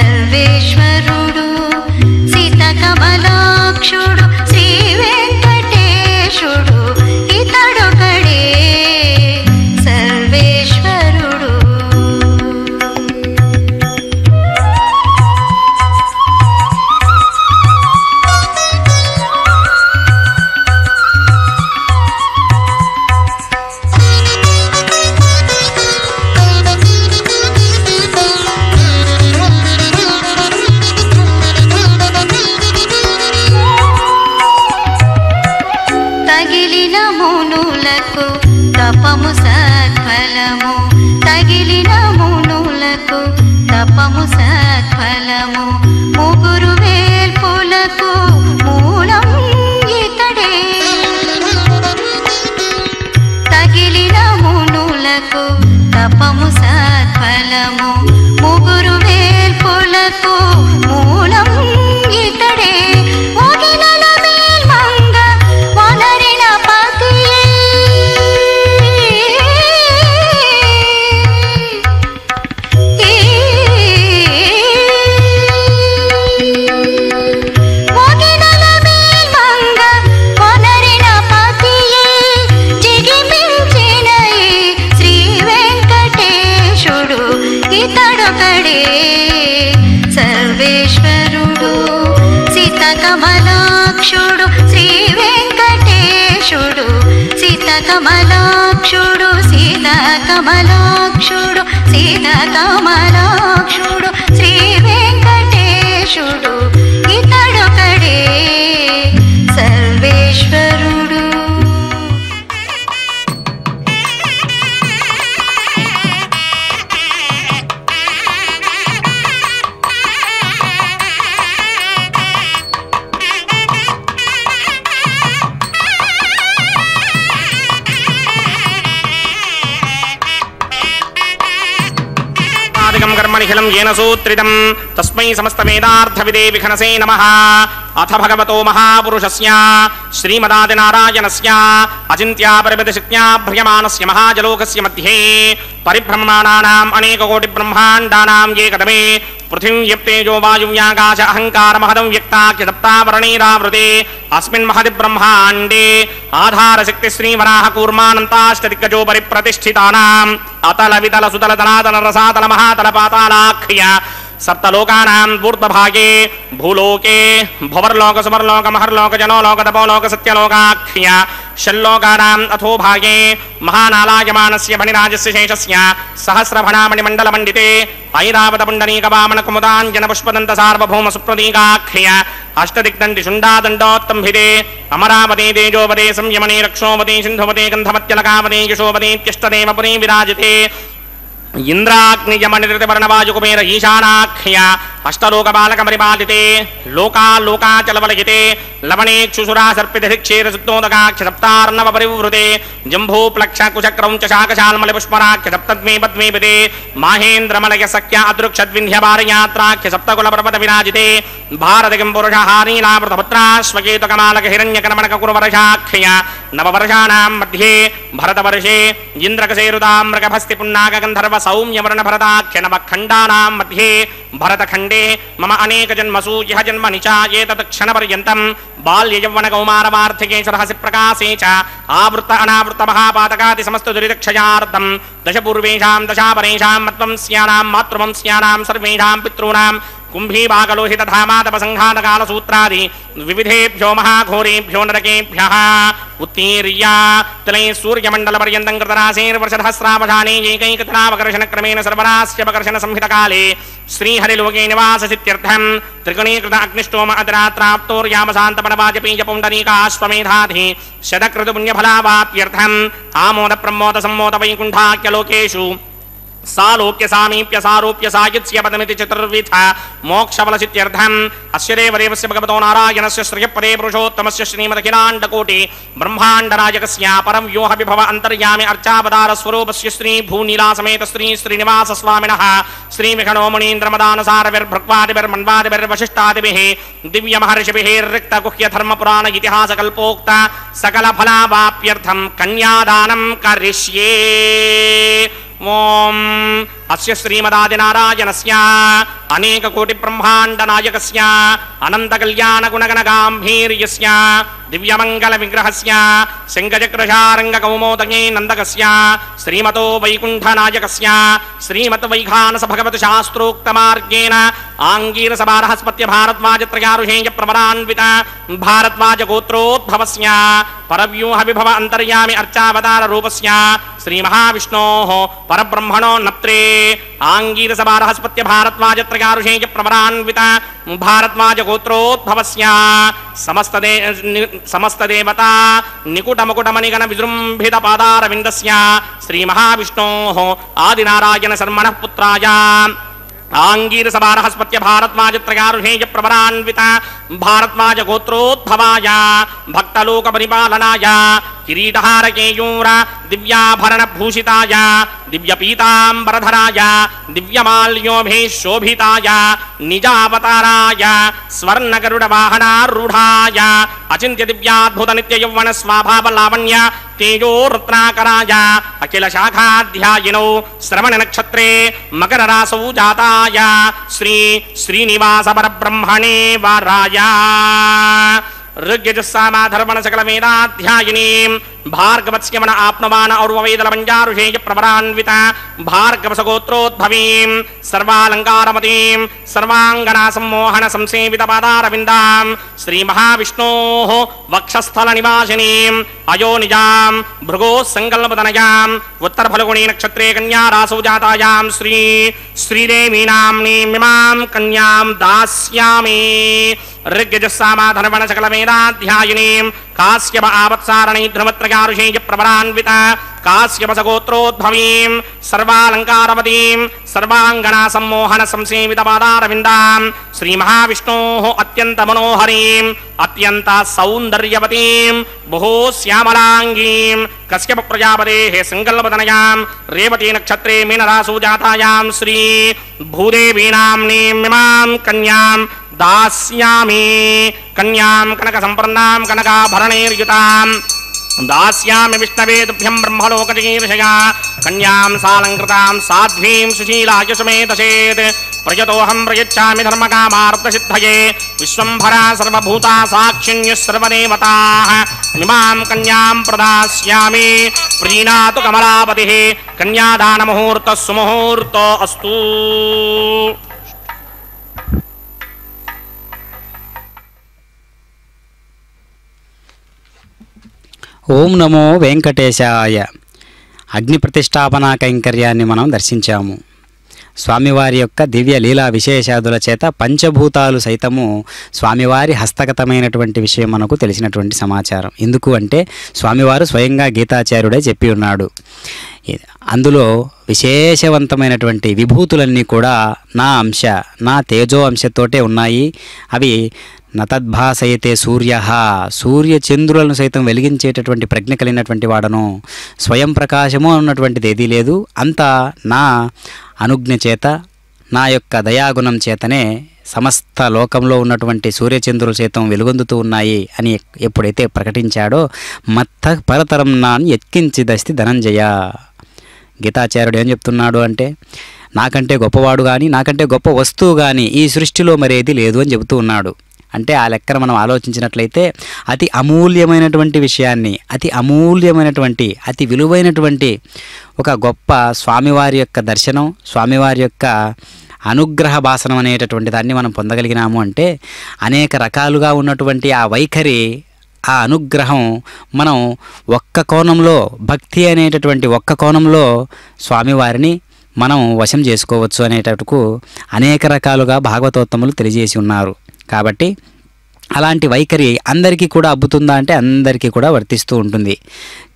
సర్వేశ్వరుడు సీతకమలాక్షుడు శ్రీ వెంకటేశుడు ఇతడొకడే సర్వేశ్వరుడు తగిలిన మునులకు తపము సత్ఫలము తగిలిన మునులకు తపము సత్ఫలము ముగురు వేల్పులకు మూల వెంకటేశుడు సీతకమలాక్షుడు సీతకమలాక్షుడు సీతకమలాక్షుడు శ్రీ వెంకటేశుడు ఇతడొకడే సర్వేశ్వరుడు. कर्मनिखिलं येन सूत्रितं तस्मै समस्तवेदार्थविदे विघ्नसे नमः. अथ भगवतो महापुरुषस्य श्रीमदादिनारायणस्य अचिन्त्यापरिमितशक्त्याभ्रियमाणस्य महाजलोकस्य मध्ये परिभ्रममाणानाम् अनेककोटिब्रह्माण्डानां ये कदमे पृथिवीं यप्तेजो वायुव्याकाश अहङ्कारमहदं व्यक्ताख्यदप्तावरणैरावृते अस्मिन् महति ब्रह्माण्डे आधारशक्ति श्रीवराहकूर्मानन्ताष्टदिग्गजो परिप्रतिष्ठितानाम् अतल वितल सुतल तलातल रसातल महातल पातालाख्य सप्तलोकानां ऊर्ध्वभागे भूलोके भुवर्लोक सुवर्लोक महर्लोक जनोलोक तपोलोक सत्यलोकाख्य षल्लोकानाम् अथो भागे महानालायमानस्य फणिराजस्य शेषस्य सहस्रफणामणिमण्डलमण्डिते ऐरावतपुण्डरीकवामनकुमुदाञ्जनपुष्पदन्त सार्वभौम सुप्रतीकाख्य अष्टदिग्दण्डि शुण्डादण्डोत्तम्भिते अमरावती तेजोवते संयमने रक्षोवते सिन्धुवते गन्धमत्यलकावते यशोवते इत्यष्टदेवपुरी विराजते इंद्राग्नियमनिर्वरणवायुकुबेर ईशानाख्य अष्टलोकबालकपरिपालिते लोकालोकाचलवलयिते लवणेक्षुसुरा सर्पितधिक्षेर सुप्तोदकाख्य सप्तार्णव परिवृते जम्भूप्लक्षकुचक्रौञ्च शाकशाल्मलिपुष्पराख्य सप्तद्मे पद्मेपिते माहेन्द्रमलय सख्य अदृक्षद्विन्ध्यभारयात्राख्य सप्तकुलपर्वत विराजिते भारतकिं पुरुषहारीलावृतपुत्राश्वकेतकमालक हिरण्यकर्मणककुरवर्षाख्य नववर्षाणां मध्ये भरतवर्षे इन्द्रकसेरुताम्रकभस्ति पुन्नागगन्धर्व सौम्यवर्ण भरताख्य नवखण्डानां मध्ये भरतखण्डे मम अनेक जन्मसु यह जन्म निचायेतत् क्षणपर्यन्तं बाल्य यौवन कौमारवार्थिके सरहसि प्रकाशे च आवृत्त अनावृत्त महापातकादि समस्त दुरितक्षयार्थं दशपूर्वेषां दशापरेषां मत्वंस्यानां मातृवंस्यानां सर्वेषां पितॄणां कुंभीभागलोहित धामातपसंघातकालसूत्रादि विविधेभ्यो महाघोरेभ्यो नरकेभ्यः उत्तीर्य तले सूर्यमण्डलपर्यन्तं कृतराशेर्वर्षधस्रावधाने एकैकतरावकर्षणक्रमेण सर्वरास्यपकर्षण संहितकाले श्रीहरिलोके निवाससित्यर्थं त्रिगुणीकृत अग्निष्टोम अतिरात्राप्तोर्यामशान्तपणवाजपेयपुण्डरीकाश्वमेधाधि शतकृतपुण्यफलावाप्यर्थम् आमोद प्रमोद सम्मोद वैकुण्ठाख्यलोकेषु सालोक्य सामीप्य सारूप्य सायुज्य पदमिति चतुर्विध मोक्षफलसित्यर्थम् अस्य देवदेवस्य भगवतो नारायणस्य श्रियपदे पुरुषोत्तमस्य श्रीमदखिलाण्डकोटि ब्रह्माण्डनायकस्य परव्योह विभव अन्तर्यामि अर्चावतार स्वरूपस्य श्री भूनीलासमेत श्री श्रीनिवास स्वामिनः श्री विखणो मुनीन्द्रमदानसारविर्भृक्वादिभिर्मन्वादिभिर्वशिष्टादिभिः दिव्य महर्षिभिः रिक्त गुह्य धर्म पुराण इतिहास कल्पोक्त सकल फलावाप्यर्थं कन्यादानं करिष्ये. ओम अस्य श्रीमदादिनारायणस्य अनेक कोटि ब्रह्मांड नायकस्य अनंत कल्याण गुणगण गांभीर्यस्य दिव्यमंगल विग्रहस्य सिंहचक्रशारंग कौमोदगे नंदकस्य श्रीमतो वैकुंठ नायकस्य श्रीमत वैखानस भगवत शास्त्रोक्त मार्गेण आंगीरस बारहस्पत्य भारद्वाज त्रयारुहेय प्रवरान्वित भारद्वाज गोत्रोद्भवस्य परव्यूह विभव अंतर्यामि अर्चावतार रूपस्य श्री महाविष्णोः परब्रह्मणो नप्त्रे आंगीरस बारहस्पत्य भारद्वाज त्रयारुहेय प्रवरान्वित भारद्वाज गोत्रोद्भवस्य समस्त देवता निकुट मुकुट मणिगण विजृंभित पादारविन्दस्य श्री महाविष्णोः आदिनारायण शर्मणः पुत्राय आंगीरस बारहस्पत्य भारद्वाज त्रयारुहेय प्रवरान्वित भारद्वाज गोत्रोद्भवाय भक्तलोक परिपालनाय किरीटहार केयूर दिव्याभरण भूषिताय दिव्यपीतांबरधराय दिव्यमाल्योभिशोभिताय निजावताराय स्वर्णगरुड वाहनारूढ़ाय अचिन्त्य दिव्याद्भुत नित्य यौवन स्वाभाव लावण्य तेजो रत्नाकराय अखिल शाखाध्यायिनौ श्रवण नक्षत्रे मकर रासौ जाताय श्री श्रीनिवास परब्रह्मणे वाराय ऋग्यजुस्सामाधर्मण सकल वेदाध्यायिनीं భార్గవస్య మన ఆప్నవాన ఔర్వవేదల మంజారుషేయ ప్రవరాన్విత భార్గవసగోత్రోద్భవీం సర్వాలంకారమతీం సర్వాంగనా సమ్మోహన సంసేవిత పాదారవిందాం శ్రీ మహావిష్ణోః వక్షస్థల నివాసినీం అయోనిజాం భృగో సంకల్పతనయాం ఉత్తరఫల్గుణీ నక్షత్రే కన్యా రాసౌ జాతాయాం శ్రీదేవీనామ్నీమిమాం కన్యాం దాస్యామి ऋग्यजस्सामाधनवण सकलवेदाध्यायिनीं काश्यप आवत्सारणी ध्रुवत्रयारुषेय प्रवरान्वित काश्यपसगोत्रोद्भवीं सर्वालङ्कारवतीं सर्वाङ्गना सम्मोहन संसेवित पादारविन्दां श्रीमहाविष्णोः अत्यन्तमनोहरीं अत्यन्त सौन्दर्यवतीं बहु श्यामलाङ्गीं कश्यप प्रजापतेः सङ्कल्पतनयां रेवती नक्षत्रे मीनरासौ जातायां श्री भूदेवीनाम्नीमिमां कन्यां दास्यामि कन्यां कनकसम्पन्नां कनकाभरणैर्युतां दास्यामि विष्णवे तुभ्यं ब्रह्मलोकचिकीर्षया कन्यां सालङ्कृतां साध्वीं सुशीलाय सुमेधसेत् प्रयतोऽहं प्रयच्छामि धर्मकामार्थसिद्धये विश्वम्भरा सर्वभूता साक्षिण्यः सर्वदेवताः इमां कन्यां प्रदास्यामि प्रीणातु कमलापतिः कन्यादानमुहूर्तः सुमुहूर्तो अस्तु। ఓం నమో వెంకటేశాయ. అగ్ని ప్రతిష్టాపనా కైంకర్యాన్ని మనం దర్శించాము. స్వామివారి యొక్క దివ్య లీలా విశేషాదుల చేత పంచభూతాలు సైతము స్వామివారి హస్తగతమైనటువంటి విషయం మనకు తెలిసినటువంటి సమాచారం. ఎందుకు అంటే స్వామివారు స్వయంగా గీతాచార్యుడే చెప్పి ఉన్నాడు. అందులో విశేషవంతమైనటువంటి విభూతులన్నీ కూడా నా అంశ, నా తేజో అంశతోటే ఉన్నాయి. అవి నతద్భాసయతే సూర్య, సూర్యచంద్రులను సైతం వెలిగించేటటువంటి ప్రజ్ఞ కలిగినటువంటి వాడను, స్వయం ప్రకాశము అన్నటువంటిది ఏదీ లేదు, అంతా నా అనుజ్ఞ చేత, నా యొక్క దయాగుణం చేతనే సమస్త లోకంలో ఉన్నటువంటి సూర్యచంద్రుల సైతం వెలుగొందుతూ ఉన్నాయి అని ఎప్పుడైతే ప్రకటించాడో మత్త పరతరం నాన్ ఎత్కించిదస్తి ధనంజయ. గీతాచార్యుడు ఏం చెప్తున్నాడు అంటే నాకంటే గొప్పవాడు కానీ, నాకంటే గొప్ప వస్తువు కానీ ఈ సృష్టిలో మరేది లేదు అని చెబుతూ ఉన్నాడు. అంటే ఆ లెక్కన మనం ఆలోచించినట్లయితే అతి అమూల్యమైనటువంటి విషయాన్ని, అతి విలువైనటువంటి ఒక గొప్ప స్వామివారి యొక్క దర్శనం, స్వామివారి యొక్క అనుగ్రహ భాసనం అనేటటువంటి దాన్ని మనం పొందగలిగినాము అంటే అనేక రకాలుగా ఉన్నటువంటి ఆ వైఖరి, ఆ అనుగ్రహం మనం ఒక్క కోణంలో, భక్తి అనేటటువంటి ఒక్క కోణంలో స్వామివారిని మనం వశం చేసుకోవచ్చు అనేటట్టుకు అనేక రకాలుగా భాగవతోత్తములు తెలియజేసి ఉన్నారు. కాబట్టి అలాంటి వైఖరి అందరికీ కూడా అబ్బుతుందా అంటే అందరికీ కూడా వర్తిస్తూ ఉంటుంది.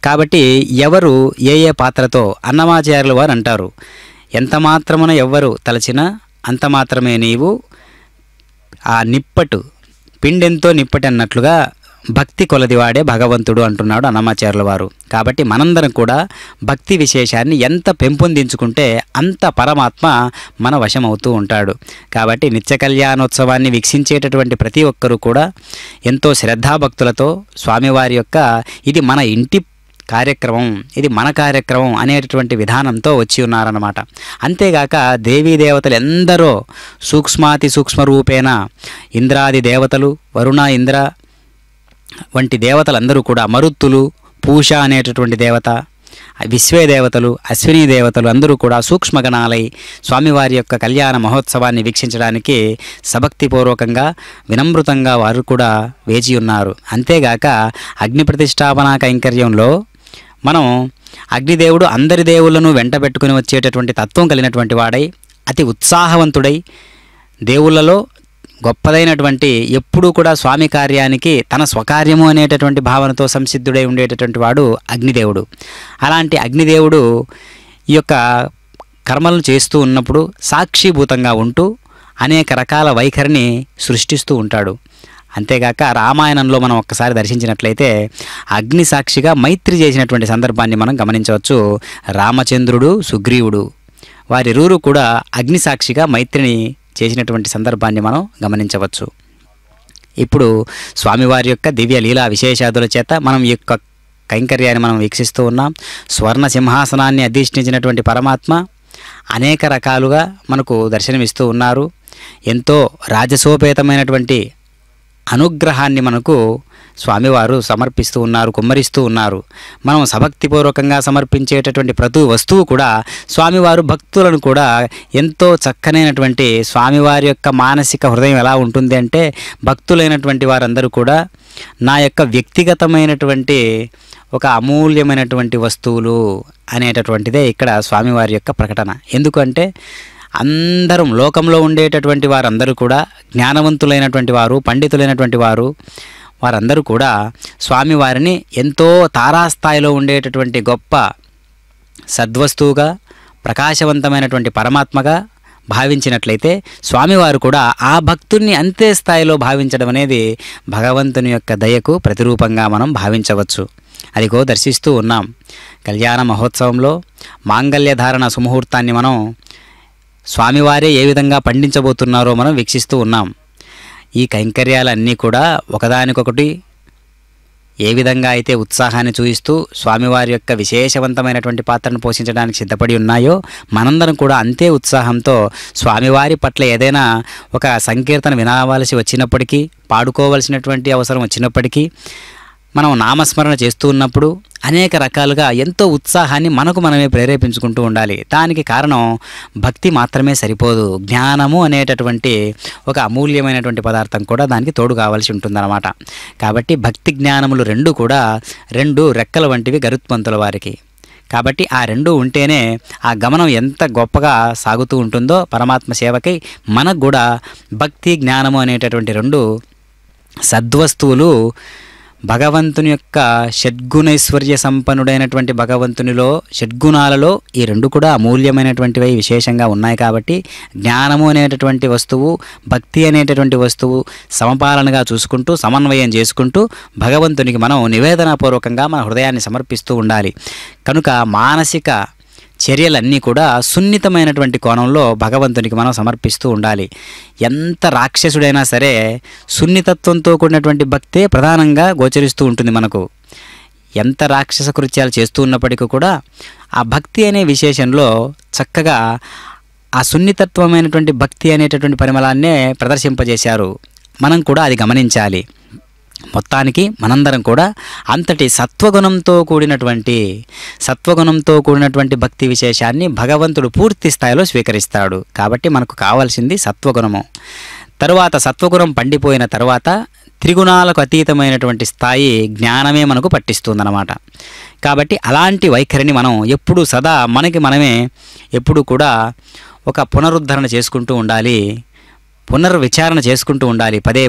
కాబట్టి ఎవరు ఏ ఏ పాత్రతో, అన్నమాచార్యుల వారు అంటారు, ఎంత మాత్రమున ఎవ్వరు తలచినా అంత మాత్రమే నీవు ఆ నిప్పటు, పిండెంతో నిప్పటి అన్నట్లుగా భక్తి కొలదివాడే భగవంతుడు అంటున్నాడు అన్నమాచార్యుల వారు. కాబట్టి మనందరం కూడా భక్తి విశేషాన్ని ఎంత పెంపొందించుకుంటే అంత పరమాత్మ మన వశమవుతూ ఉంటాడు. కాబట్టి నిత్య కళ్యాణోత్సవాన్ని వీక్షించేటటువంటి ప్రతి ఒక్కరూ కూడా ఎంతో శ్రద్ధాభక్తులతో స్వామివారి యొక్క ఇది మన ఇంటి కార్యక్రమం, ఇది మన కార్యక్రమం అనేటటువంటి విధానంతో వచ్చి ఉన్నారన్నమాట. అంతేగాక దేవీ దేవతలు ఎందరో సూక్ష్మాతి సూక్ష్మ రూపేణ ఇంద్రాది దేవతలు, వరుణ ఇంద్ర వంటి దేవతలందరూ కూడా, మరుత్తులు, పూష అనేటటువంటి దేవత, విశ్వే దేవతలు, అశ్విని దేవతలు అందరూ కూడా సూక్ష్మగణాలై స్వామివారి యొక్క కళ్యాణ మహోత్సవాన్ని వీక్షించడానికి సభక్తిపూర్వకంగా వినమ్రతంగా వారు కూడా వేచి ఉన్నారు. అంతేగాక అగ్ని ప్రతిష్టాపనా కైంకర్యంలో మనం అగ్నిదేవుడు అందరి దేవుళ్లను వెంట పెట్టుకుని వచ్చేటటువంటి తత్వం కలిగినటువంటి వాడై, అతి ఉత్సాహవంతుడై, దేవుళ్లలో గొప్పదైనటువంటి, ఎప్పుడూ కూడా స్వామి కార్యానికి తన స్వకార్యము అనేటటువంటి భావనతో సంసిద్ధుడై ఉండేటటువంటి వాడు అగ్నిదేవుడు. అలాంటి అగ్నిదేవుడు ఈ యొక్క కర్మలను చేస్తూ ఉన్నప్పుడు సాక్షిభూతంగా ఉంటూ అనేక రకాల వైఖరిని సృష్టిస్తూ ఉంటాడు. అంతేగాక రామాయణంలో మనం ఒక్కసారి దర్శించినట్లయితే అగ్ని సాక్షిగా మైత్రి చేసినటువంటి సందర్భాన్ని మనం గమనించవచ్చు. రామచంద్రుడు, సుగ్రీవుడు వారిరువురు కూడా అగ్ని సాక్షిగా మైత్రిని చేసినటువంటి సందర్భాన్ని మనం గమనించవచ్చు. ఇప్పుడు స్వామివారి యొక్క దివ్య లీలా విశేషాదుల చేత మనం ఈ యొక్క కైంకర్యాన్ని మనం వీక్షిస్తూ ఉన్నాం. స్వర్ణ సింహాసనాన్ని అధిష్ఠించినటువంటి పరమాత్మ అనేక రకాలుగా మనకు దర్శనమిస్తూ ఉన్నారు. ఎంతో రాజసోపేతమైనటువంటి అనుగ్రహాన్ని మనకు స్వామివారు సమర్పిస్తూ ఉన్నారు, కుమ్మరిస్తూ ఉన్నారు. మనం సభక్తిపూర్వకంగా సమర్పించేటటువంటి ప్రతి వస్తువు కూడా స్వామివారు భక్తులను కూడా ఎంతో చక్కనైనటువంటి స్వామివారి యొక్క మానసిక హృదయం ఎలా ఉంటుంది అంటే, భక్తులైనటువంటి వారందరూ కూడా నా యొక్క వ్యక్తిగతమైనటువంటి ఒక అమూల్యమైనటువంటి వస్తువులు అనేటటువంటిదే ఇక్కడ స్వామివారి యొక్క ప్రకటన. ఎందుకంటే అందరం లోకంలో ఉండేటటువంటి వారందరూ కూడా జ్ఞానవంతులైనటువంటి వారు, పండితులైనటువంటి వారందరూ కూడా స్వామివారిని ఎంతో తారాస్థాయిలో ఉండేటటువంటి గొప్ప సద్వస్తువుగా, ప్రకాశవంతమైనటువంటి పరమాత్మగా భావించినట్లయితే స్వామివారు కూడా ఆ భక్తుణ్ణి అంతే స్థాయిలో భావించడం అనేది భగవంతుని యొక్క దయకు ప్రతిరూపంగా మనం భావించవచ్చు. అదిగో దర్శిస్తూ ఉన్నాం. కళ్యాణ మహోత్సవంలో మాంగళ్యధారణ సుముహూర్తాన్ని మనం స్వామివారే ఏ విధంగా పండించబోతున్నారో మనం వీక్షిస్తూ ఉన్నాం. ఈ కైంకర్యాలన్నీ కూడా ఒకదానికొకటి ఏ విధంగా అయితే ఉత్సాహాన్ని చూపిస్తూ స్వామివారి యొక్క విశేషవంతమైనటువంటి పాత్రను పోషించడానికి సిద్ధపడి ఉన్నాయో, మనందరం కూడా అంతే ఉత్సాహంతో స్వామివారి పట్ల ఏదైనా ఒక సంకీర్తన వినవలసి వచ్చినప్పటికీ, పాడుకోవలసినటువంటి అవసరం వచ్చినప్పటికీ, మనం నామస్మరణ చేస్తూ ఉన్నప్పుడు అనేక రకాలుగా ఎంతో ఉత్సాహాన్ని మనకు మనమే ప్రేరేపించుకుంటూ ఉండాలి. దానికి కారణం భక్తి మాత్రమే సరిపోదు, జ్ఞానము అనేటటువంటి ఒక అమూల్యమైనటువంటి పదార్థం కూడా దానికి తోడు కావాల్సి ఉంటుందన్నమాట. కాబట్టి భక్తి జ్ఞానములు రెండు కూడా రెండు రెక్కల వంటివి గరుత్మంతుల వారికి. కాబట్టి ఆ రెండు ఉంటేనే ఆ గమనం ఎంత గొప్పగా సాగుతూ ఉంటుందో పరమాత్మ సేవకై మనకు కూడా భక్తి జ్ఞానము అనేటటువంటి రెండు సద్వస్తువులు భగవంతుని యొక్క షడ్గుణైశ్వర్య సంపన్నుడైనటువంటి భగవంతునిలో షడ్గుణాలలో ఈ రెండు కూడా అమూల్యమైనటువంటివి విశేషంగా ఉన్నాయి. కాబట్టి జ్ఞానము అనేటటువంటి వస్తువు, భక్తి అనేటటువంటి వస్తువు సమపాలనగా చూసుకుంటూ, సమన్వయం చేసుకుంటూ భగవంతునికి మనం నివేదనాపూర్వకంగా మన హృదయాన్ని సమర్పిస్తూ ఉండాలి. కనుక మానసిక చర్యలన్నీ కూడా సున్నితమైనటువంటి కోణంలో భగవంతునికి మనం సమర్పిస్తూ ఉండాలి. ఎంత రాక్షసుడైనా సరే సున్నితత్వంతో కూడినటువంటి భక్తే ప్రధానంగా గోచరిస్తూ ఉంటుంది మనకు. ఎంత రాక్షస కృత్యాలు చేస్తూ ఉన్నప్పటికీ కూడా ఆ భక్తి అనే విశేషంలో చక్కగా ఆ సున్నితత్వమైనటువంటి భక్తి అనేటటువంటి పరిమళాన్నే ప్రదర్శింపజేశారు. మనం కూడా అది గమనించాలి. మొత్తానికి మనందరం కూడా అంతటి సత్వగుణంతో కూడినటువంటి భక్తి విశేషాన్ని భగవంతుడు పూర్తి స్థాయిలో స్వీకరిస్తాడు. కాబట్టి మనకు కావాల్సింది సత్వగుణము. తరువాత సత్వగుణం పండిపోయిన తర్వాత త్రిగుణాలకు అతీతమైనటువంటి స్థాయి జ్ఞానమే మనకు పట్టిస్తుందన్నమాట. కాబట్టి అలాంటి వైఖరిని మనం ఎప్పుడూ సదా మనకి మనమే ఎప్పుడు కూడా ఒక పునరుద్ధరణ చేసుకుంటూ ఉండాలి, పునర్విచారణ చేసుకుంటూ ఉండాలి, పదే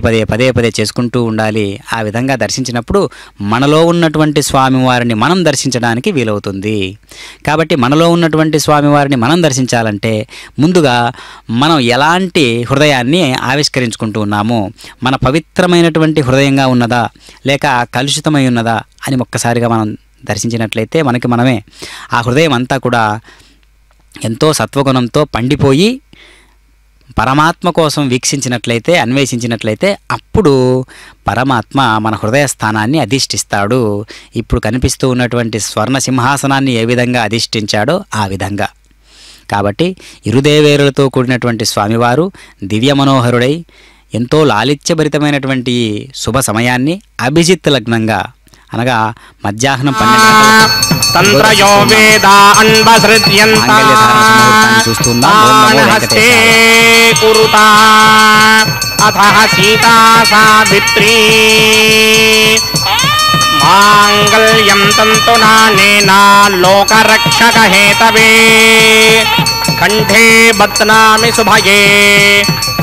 పదే చేసుకుంటూ ఉండాలి. ఆ విధంగా దర్శించినప్పుడు మనలో ఉన్నటువంటి స్వామివారిని మనం దర్శించడానికి వీలవుతుంది. కాబట్టి మనలో ఉన్నటువంటి స్వామివారిని మనం దర్శించాలంటే ముందుగా మనం ఎలాంటి హృదయాన్ని ఆవిష్కరించుకుంటూ ఉన్నాము, మన పవిత్రమైనటువంటి హృదయంగా ఉన్నదా లేక కలుషితమై ఉన్నదా అని ఒక్కసారిగా మనం దర్శించినట్లయితే మనకి మనమే ఆ హృదయం అంతా కూడా ఎంతో సత్వగుణంతో పండిపోయి పరమాత్మ కోసం వీక్షించినట్లయితే, అన్వేషించినట్లయితే అప్పుడు పరమాత్మ మన హృదయ స్థానాన్ని అధిష్ఠిస్తాడు. ఇప్పుడు కనిపిస్తూ ఉన్నటువంటి స్వర్ణ సింహాసనాన్ని ఏ విధంగా అధిష్ఠించాడో ఆ విధంగా. కాబట్టి ఇరుదేవేరులతో కూడినటువంటి స్వామివారు దివ్య మనోహరుడై ఎంతో లాలిత్యభరితమైనటువంటి శుభ సమయాన్ని అభిజిత్ లగ్నంగా అనగా మధ్యాహ్నం 12 చూస్తున్నాం. మాంగళ్యం తంతునానేనా లోకరక్షక హేతవే కంఠే బధ్నామి శుభయే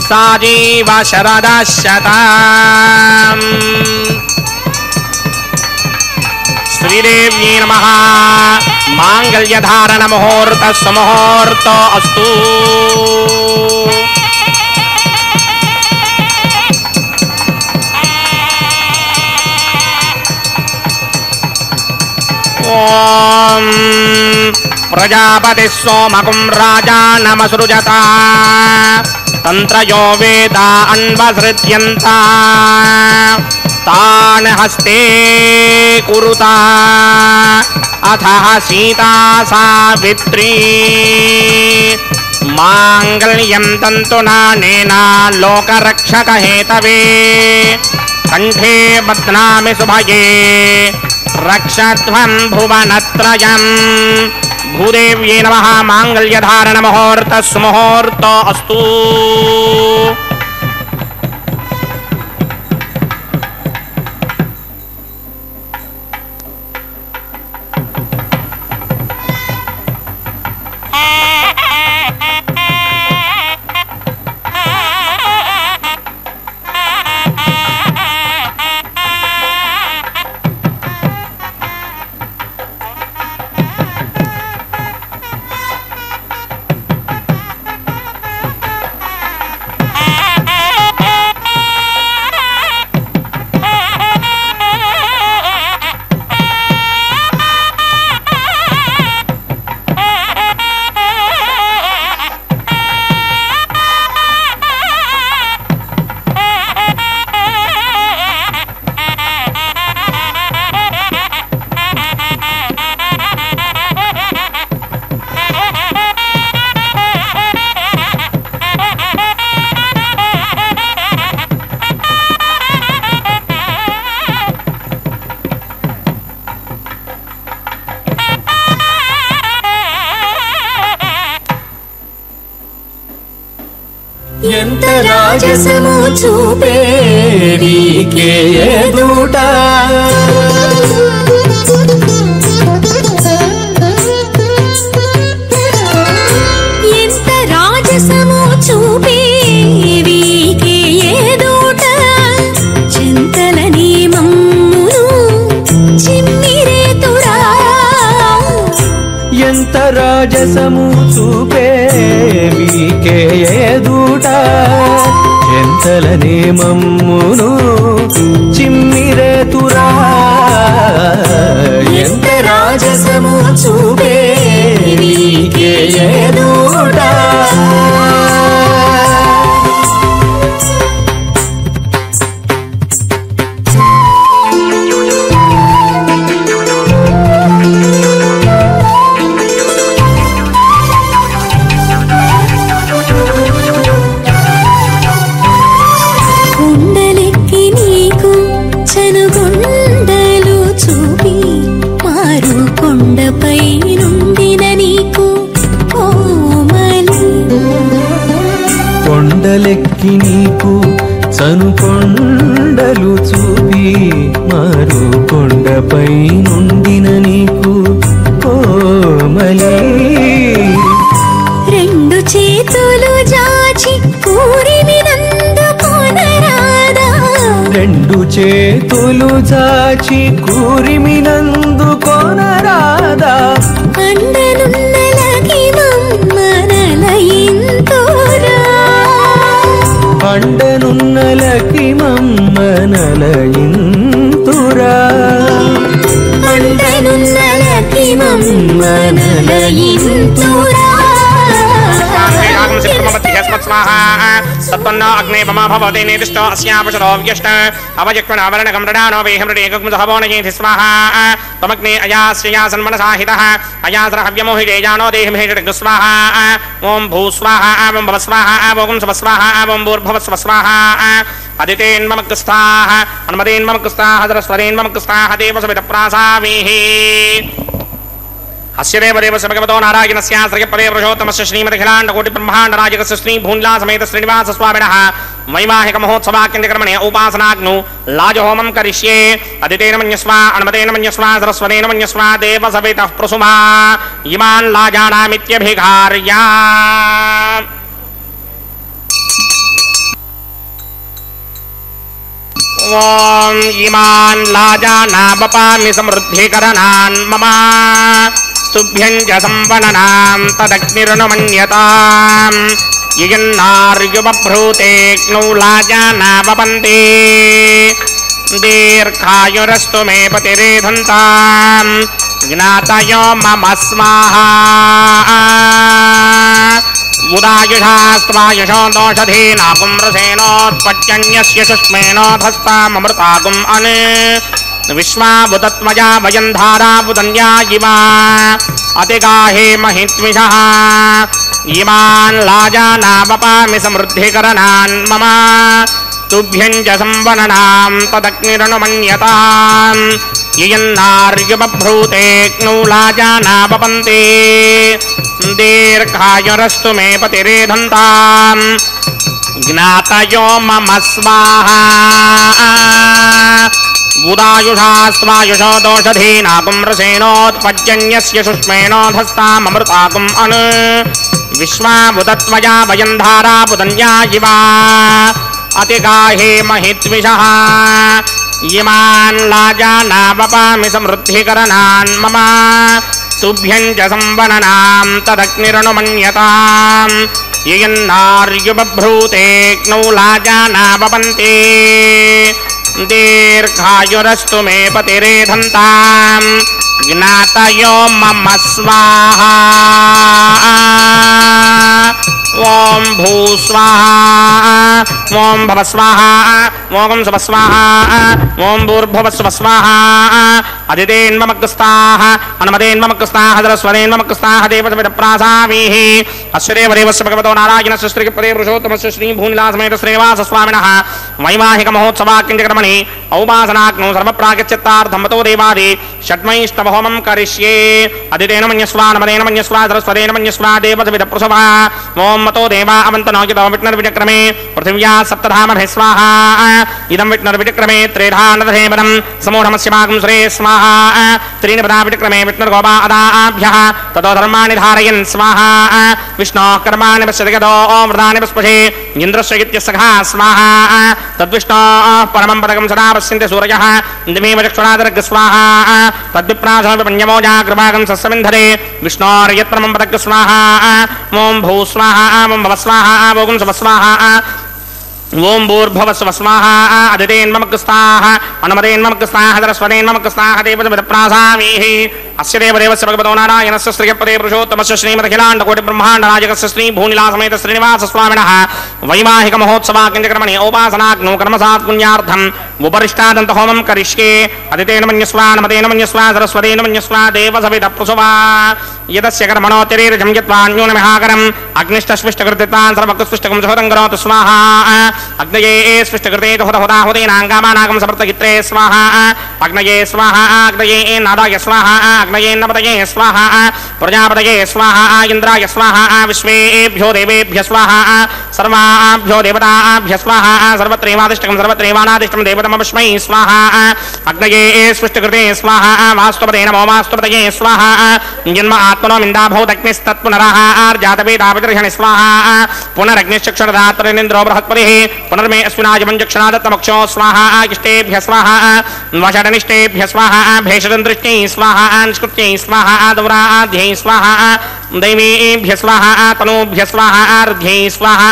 సాజీవ శరదశతం. శ్రీదేవ్యై నమః. మాంగళ్యధారణ ముహూర్త సుముహూర్తో అస్తు. ఓం ప్రజాపతి సోమకుం రాజానమసృజత తంత్రయో వేద అన్వసృత్యంత తాన్ హస్తే కురుతా అథ సీతా సావిత్రీ మాంగళ్యం తంతునానేనా లోకరక్షక హేతవే కంఠే బధ్నామి శుభగే రక్షధ్వం భువనత్రయం భూదేవ్యై నమః మాంగళ్యధారణ ముహూర్త సుముహూర్త అస్తు ఎంత రాజసము చూపే నీకే ఎదుట ఎంత రాజసము చూపే నీకే ఎదుట చింతలని మమ్మును చిమ్మిరేతురా ఎంత రాజసము చూపే మీకే ఎదుట చెంతలని మమ్మును చిమ్మిరేతురా ఎంత రాజసము చూపే మీకే ఎదుట కొండపై నుండిన నీకు కోమలి కొండలెక్కి నీకు చనుకొండలు చూపి మారు కొండపై నుండిన నీకు కోమలి రెండు చేతులు జాచి కూరిమినందుకొనరాదా రెండు చేతులు చాచి కూరిమినందుకొనరాదా అండనున్నలకి మమ్మనలయింతురా అండనున్నలకి మమ్మనలయింతురా అండనున్నలకి మమ్మనలయింతురా तत्पन्ना अग्ने मम भवते नेदिष्टो अस्यापशरो व्यष्ट अवजक्ष्मण आवरणकं रडानो वेहमृडेकगुंसहवोनयेति स्वाहा त्वमग्ने अयास्ययासन्मनसाहितः अयासरहव्यमोहिते जानो देहमेषटगुस्वाहा ॐ भूस्वाहा ॐ भवस्वाहा ॐ स्वस्वाहा ॐ भूर्भुवस्व स्वाहा अदितेन्ममग्रस्ताः अन्मदेन्ममग्रस्ताः सरस्वरेन्ममग्रस्ताः देवसवितप्रासावीः अस्य देवदेव भगवतो नारायणस्य श्रीपदे पुरुषोत्तमस्य श्रीमदखिलाण्डकोटिब्रह्माण्डनायकस्य श्री भून्ला समेत श्रीनिवास स्वामिनः वैवाहिक महोत्सवाख्यकर्मणे उपासनाग्नु लाजहोमं करिष्ये अदितेन मन्यस्वा अन्मतेन मन्यस्वा सरस्वतेन मन्यस्वा देवसवितः प्रसुमा इमान् लाजानामित्यभिघार्या ओम इमान् लाजानावपामि समृद्धिकरणान् मम तुभ्यं च संवननां तदग्निर्नमन्यताम् यजन्नार्युबभ्रूतेऽग्नौ लाजानावपन्ते दीर्घायुरस्तु मे पतिरेधन्ताम् ज्ञातयो मम स्वाहा उदायुषास्त्वायुषो दोषधीनागुं रसेनोत्पत्यन्यस्य शुष्मेनोधस्ताममृतागुम् अने विश्वाबुतत्मजा वयन्धारा बुदन्या इवा अतिगाहे महित्विषः इमान् लाजानावपामि समृद्धिकरणान् मम తుభ్యం చ సంవననాం తదగ్నిరనుమన్యతాం యయన్నార్యుబభ్రూతే క్నౌలాజానాపపంతే దీర్ఘాయురస్తు మే పతిరేధంతాం జ్ఞాతయో మమ స్వాహా ఉదాయుషా స్వాయుషో దోషధీనాకుం రసేనోత్పజ్జన్యస్య శుష్మేణోధస్తామమృతాకుం అను విశ్వాముదత్వయా వయం ధారాపుదన్యా ఇవా అతిగాహే మహిత్విషః ఇమాన్ లాజానావపామి సమృద్ధికరణాన్ మమ తుభ్యం చ సంవననాం తదగ్నిరనుమన్యతాం యయన్నార్యుబభ్రూతే క్నౌలాజానావపంతే దీర్ఘాయురస్తు మే పతిరేధంతాం జ్ఞాతయో మమ స్వాహా ఓం భూ స్వాహా ఓం భవ స్వాహా ఓం శుభ స్వాహా ఓం భూర్భువ శుభ స్వాహా అదితేన్మమగ్రస్తాః అనుమదేన్మమగ్రస్తాః సరస్వదేన్మమగ్రస్తాః దేవతమిద ప్రాసామీః అశ్వదేవదేవస్య భగవతో నారాయణస్య శ్రీపదే పురుషోత్తమస్య శ్రీ భూనిలాసమేత శ్రీనివాస స్వామినః వైవాహిక మహోత్సవాకించకర్మణి ఔపాసనాగ్నౌ సర్వప్రాగచ్యత్తార్థం మతో దేవాది షడ్మైష్టవహోమం కరిష్యే అదితేన మన్యస్వా నమదేన మన్యస్వా సరస్వదేన మన్యస్వా దేవతమిద ప్రసవా ఓం మతో దేవా అవంతనోకితో విష్ణుర్విచక్రమే పృథివ్యా సప్తధామభిः స్వాహా ఇదం విష్ణుర్విచక్రమే త్రేధానదధేవనం సమూఢమస్య భాగం శ్రే స్వాహా త్రీణి పదా విచక్రమే విష్ణుర్గోపాదాభ్యः తతో ధర్మాణి ధారయన్ స్వాహా విష్ణోః కర్మాణి పశ్యతిగతో వృధాని పుష్పషే ఇంద్రస్య ఇత్యస్సఖా స్వాహా తద్విష్ణోః పరమం పదకం సదా పశ్యంతి సూరయः దిమేవ చక్షురాదర్గ స్వాహా తద్విప్రాసమపన్యమోజాగ్రభాగం సస్సమింధరే విష్ణోర్యత్పరమం పదక స్వాహా ఓం భూ స్వాహా ఓం భవ స్వాహా ఓం శుభ స్వాహా ఓం భూర్భువ స్వ స్వాహా అదితేన్మమగ్రస్తాః అనుమదేన్మమగ్రస్తాః సరస్వదేన్మమగ్రస్తాః దేవతమిద ప్రాసామీః అస్య దేవదేవస్య భగవతో నారాయణస్య శ్రీపదే పురుషోత్తమస్య శ్రీమదఖిలాండకోటి బ్రహ్మాండ నాయకస్య శ్రీ భూనిలాసమేత శ్రీనివాస స్వామినః వైవాహిక మహోత్సవాకించకర్మణి ఔపాసనాగ్నౌ కర్మసాత్పుణ్యార్థం ఉపరిష్టాదంత హోమం కరిష్యే అదితేన మన్యస్వా అనుమదేన మన్యస్వా సరస్వదేన మన్యస్వా దేవసవిద ప్రసవా యదస్య కర్మణోత్తిరీర్జం యత్వాన్యూనమిహాకరం అగ్నిష్టస్విష్టకృతిత్వాన్ సర్వకృస్విష్టకం సుహృతం కరోతు స్వాహా అగ్నయే స్విష్టకృతే హుతహుతాహుతేనాంగామానాగం సమర్థగిత్రే స్వాహా అగ్నయే స్వాహా అగ్నయే నాదాయ స్వాహా అగ్నయే నమతయే స్వాహా ప్రజాపతయే స్వాహా ఇంద్రాయ స్వాహా విశ్వేభ్యో దేవేభ్య స్వాహా సర్వాభ్యో దేవతాభ్య స్వాహా సర్వత్రైవాదిష్టకం సర్వత్రైవానాదిష్టం దేవతమస్మై స్వాహా అగ్నయే స్విష్టకృతే స్వాహా వాస్తవతే నమో వాస్తవతయే స్వాహా జన్మ ఆత్మనో మిందాభూతగ్నిస్తత్పునరార్జాతవేదాపదర్శని స్వాహా పునరగ్నిశ్చక్షురదాత్రేంద్రో బృహత్పతిః పునర్మే అశ్వినాజమంజక్షణాదత్తమక్షో స్వాహా ఇష్టేభ్య స్వాహా వషడనిష్టేభ్య స్వాహా భేషదందృష్ట్యై స్వాహా నిష్కృత్యై స్వాహా దౌరాధ్యై స్వాహా దైవీభ్య స్వాహా తనూభ్య స్వాహా రుధ్యై స్వాహా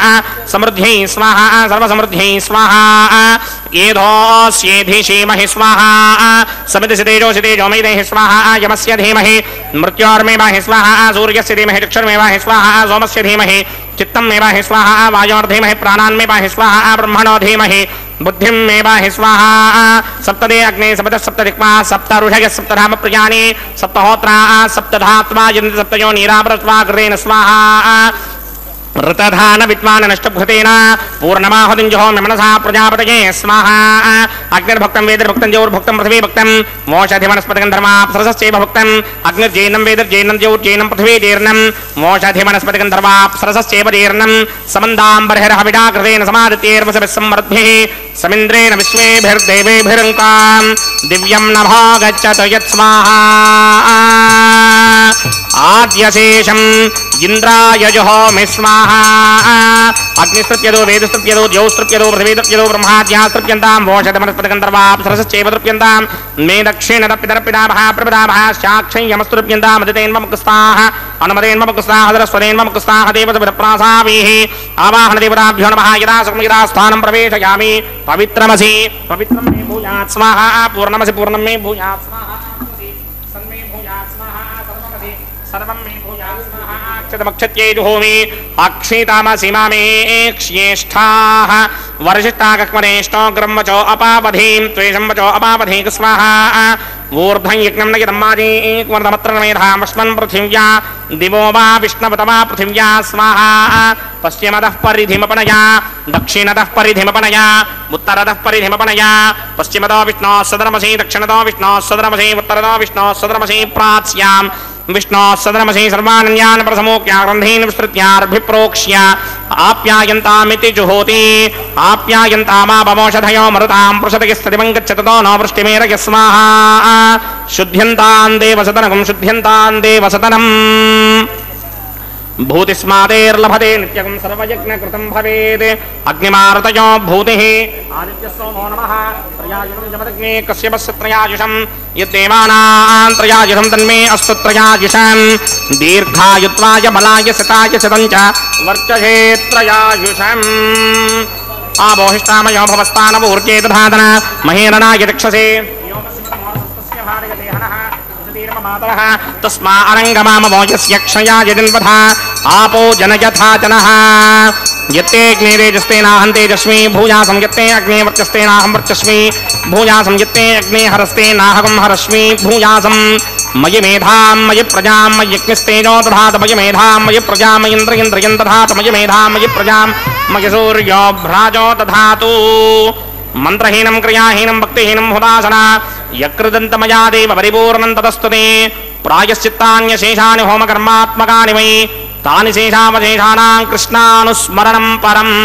సమృద్ధ్యై స్వాహా సర్వసమృద్ధ్యై స్వాహా ఏధోస్యేధిషీమహి స్వాహా సమితిశితేజోశితేజోమైదేహి స్వాహా యమస్య ధీమహి మృత్యోర్మేవాహి స్వాహా సూర్యస్య ధీమహి చక్షుర్మేవాహి స్వాహా సోమస్య ధీమహి చిత్తం మేవాహి స్వాహా వాయోర్ధీమహి ప్రాణాన్మేవాహి స్వాహా బ్రహ్మణో ధీమహి బుద్ధిం మేవాహి స్వాహా సప్తదే అగ్నే సప్త సప్తదిక్మా సప్త ఋషయ సప్తధామ ప్రియాణి సప్తహోత్రా సప్తధాత్మా యంతి సప్తయో నీరాభృత్వా కృతేన స్వాహా ऋतधान विद्वान नष्टभृतेन पूर्णमाहुतिञ्जहोमि मनसा प्रजापतये स्वाहा अग्निर्भक्तं वेदिर्भक्तं ज्योर्भक्तं पृथिवी भक्तं मोषधिवनस्पतिकं धर्माप्सरसश्चैव भक्तं अग्निर्जैनं वेदिर्जैनं ज्योर्जैनं पृथिवीजीर्णं मोषधिवनस्पतिकं धर्माप्सरसश्चैव जीर्णं समन्दाम्बर्हिर्हविडाकृतेन समादित्यैर्वसभिः सम्मरुद्भिः समिन्द्रेण विश्वेभिर्देवेभिरङ्कां दिव्यं नभो गच्छतु यत्स्वाहा आद्यशेषम् इंद्राय जुहोमि स्वाहा अग्निस्तृप्यदो वेदस्तृप्यदो द्यौस्तृप्यदो पृथिवीतृप्यदो ब्रह्माद्यास्तृप्यन्तां वोषधमनस्पतिकन्तर्वाप्सरसश्चैव तृप्यन्तां मे दक्षिणतप्यतर्पिताभः प्रपदाभः साक्षयमस्तृप्यन्तां अदितेन्ममुक्ताः अनुमदेन्ममुक्ताः सरस्वदेन्ममुक्ताः देवतविदप्रासावीः आवाहनदेवताभ्यो नमः यदा सुखं यदा स्थानं प्रवेशयामि पवित्रमसि पवित्रं मे भूयात् स्वाहा पूर्णमसि पूर्णं मे भूयात् स्वाहा सन्मे भूयात् स्वाहा सर्वमसि सर्वं मे भूयात्मक्षत्यैजुहोमि अक्षितामसीमामे क्ष्येष्ठाः वर्षिष्ठाकक्मरेष्ठो ग्रह्मचो अपावधीं त्वेषं वचो अपावधीक स्वाहा ऊर्ध्वं यज्ञं नयदम्माजीवर्धमत्रमेधामस्मन् पृथिव्या दिवो वा विष्णवत वा पृथिव्या स्वाहा पश्चिमतः परिधिमपनया दक्षिणतः परिधिमपनया उत्तरतः परिधिमपनया पश्चिमतो विष्णोः सदरमसि दक्षिणतो विष्णोः सदरमसि उत्तरतो विष्णोः सदरमसि प्राच्यां विष्णोः सदरमसि सर्वानन्यान् प्रसमोक्ष्य ग्रन्थीन् विस्तृत्यार्भिप्रोक्ष्य आप्यायन्तामिति जुहोति आप्यायन्तामापमोषधयो मरुतां पृषदगिस्ततिमं गच्छततो न वृष्टिमेरय स्वाहा शुद्ध्यन्तां देवसदनकं शुद्ध्यन्तां देवसदनम् भूतिस्मादेर्लभते नित्यकं सर्वयज्ञकृतं भवेत् अग्निमारुतयो भूतिः आदित्यसोमो नमः त्रयायुषं जपदग्ने कश्यपस्य त्रयायुषं यद्देवानां त्रयायुषं तन्मे अस्तु त्रयायुषं दीर्घायुत्वाय बलाय शताय शतं च वर्चसे त्रयायुषम् आबोहिष्ठामयो भवस्तानवूर्जे दधातन महेरणाय दक्षसे तस्मा अरंगमामोजस्य क्षयाय दिन्वधा आपो जनयथा जनः यत्ते अग्निरेजस्तेनाहं तेजस्मि भूयासं यत्ते अग्निवर्चस्तेनाहं वर्चस्मि भूयासं यत्ते अग्निहरस्तेनाहं हरस्मि भूयासं मयि मेधां मयि प्रजां मयि यज्ञस्तेजो दधात मयि मेधां मयि प्रजां मयि इन्द्रियं दधात मयि मेधां मयि प्रजां मयि सूर्यो भ्राजो दधातु मंत्रहीनं क्रियाहीनं भक्तिहीनं हुदासना यकृदन्तमया देव परिपूर्णं ततस्तुते प्रायश्चित्तान्यशेषानि होमकर्मात्मकानि वै तानि शेषावशेषाणां कृष्णानुस्मरणं परम्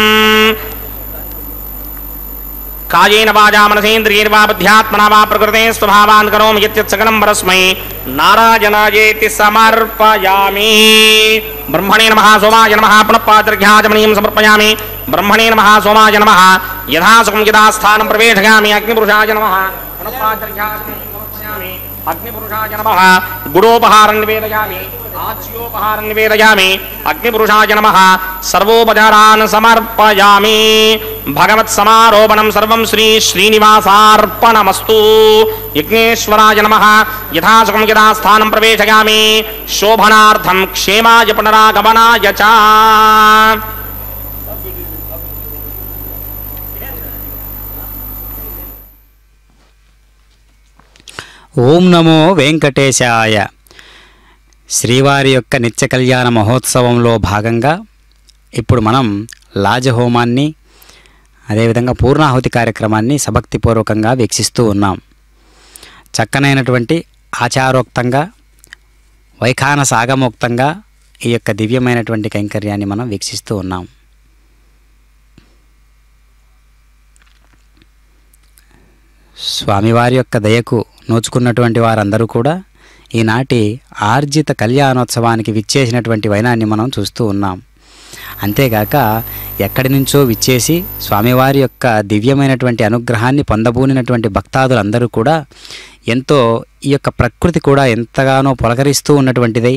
कायेन वाचा मनसेन्द्रियैर्वा बुद्ध्यात्मना वा प्रकृते स्वभावान् करोमि यत् सकलं परस्मै नारायणायेति समर्पयामि ब्रह्मणे नमः सोमाय नमः पुनः पात्रघ्याचमनीयं समर्पयामि ब्रह्मणे नमः सोमाय नमः यथा सुखं यथा स्थानं प्रवेशयामि अग्निपुरुषाय नमः पुनः पात्रघ्याचमनीयं समर्पयामि अग्निपुरुषाय नमः गुडोपहारं निवेदयामि आच्योपहारं निवेदयामि अग्निपुरुषाय नमः सर्वोपचारान् समर्पयामि भगवत्समारोपणं सर्वं श्री श्रीनिवासार्पणमस्तु यज्ञेश्वराय नमः यथा सुखं यथा स्थानं प्रवेशयामि शोभनार्थं क्षेमाय पुनरागमनाय च ఓం నమో వెంకటేశాయ. శ్రీవారి యొక్క నిత్య కళ్యాణ మహోత్సవంలో భాగంగా ఇప్పుడు మనం లాజహోమాన్ని అదేవిధంగా పూర్ణాహుతి కార్యక్రమాన్ని సభక్తిపూర్వకంగా వీక్షిస్తూ ఉన్నాం. చక్కనైనటువంటి ఆచారోక్తంగా వైఖాన సాగమోక్తంగా ఈ యొక్క దివ్యమైనటువంటి కైంకర్యాన్ని మనం వీక్షిస్తూ ఉన్నాం. స్వామివారి యొక్క దయకు నోచుకున్నటువంటి వారందరూ కూడా ఈనాటి ఆర్జిత కళ్యాణోత్సవానికి విచ్చేసినటువంటి వైనాన్ని మనం చూస్తూ ఉన్నాం. అంతేగాక ఎక్కడి నుంచో విచ్చేసి స్వామివారి యొక్క దివ్యమైనటువంటి అనుగ్రహాన్ని పొందబూనినటువంటి భక్తాదులందరూ కూడా ఎంతో ఈ యొక్క ప్రకృతి కూడా ఎంతగానో పులకరిస్తూ ఉన్నటువంటిదై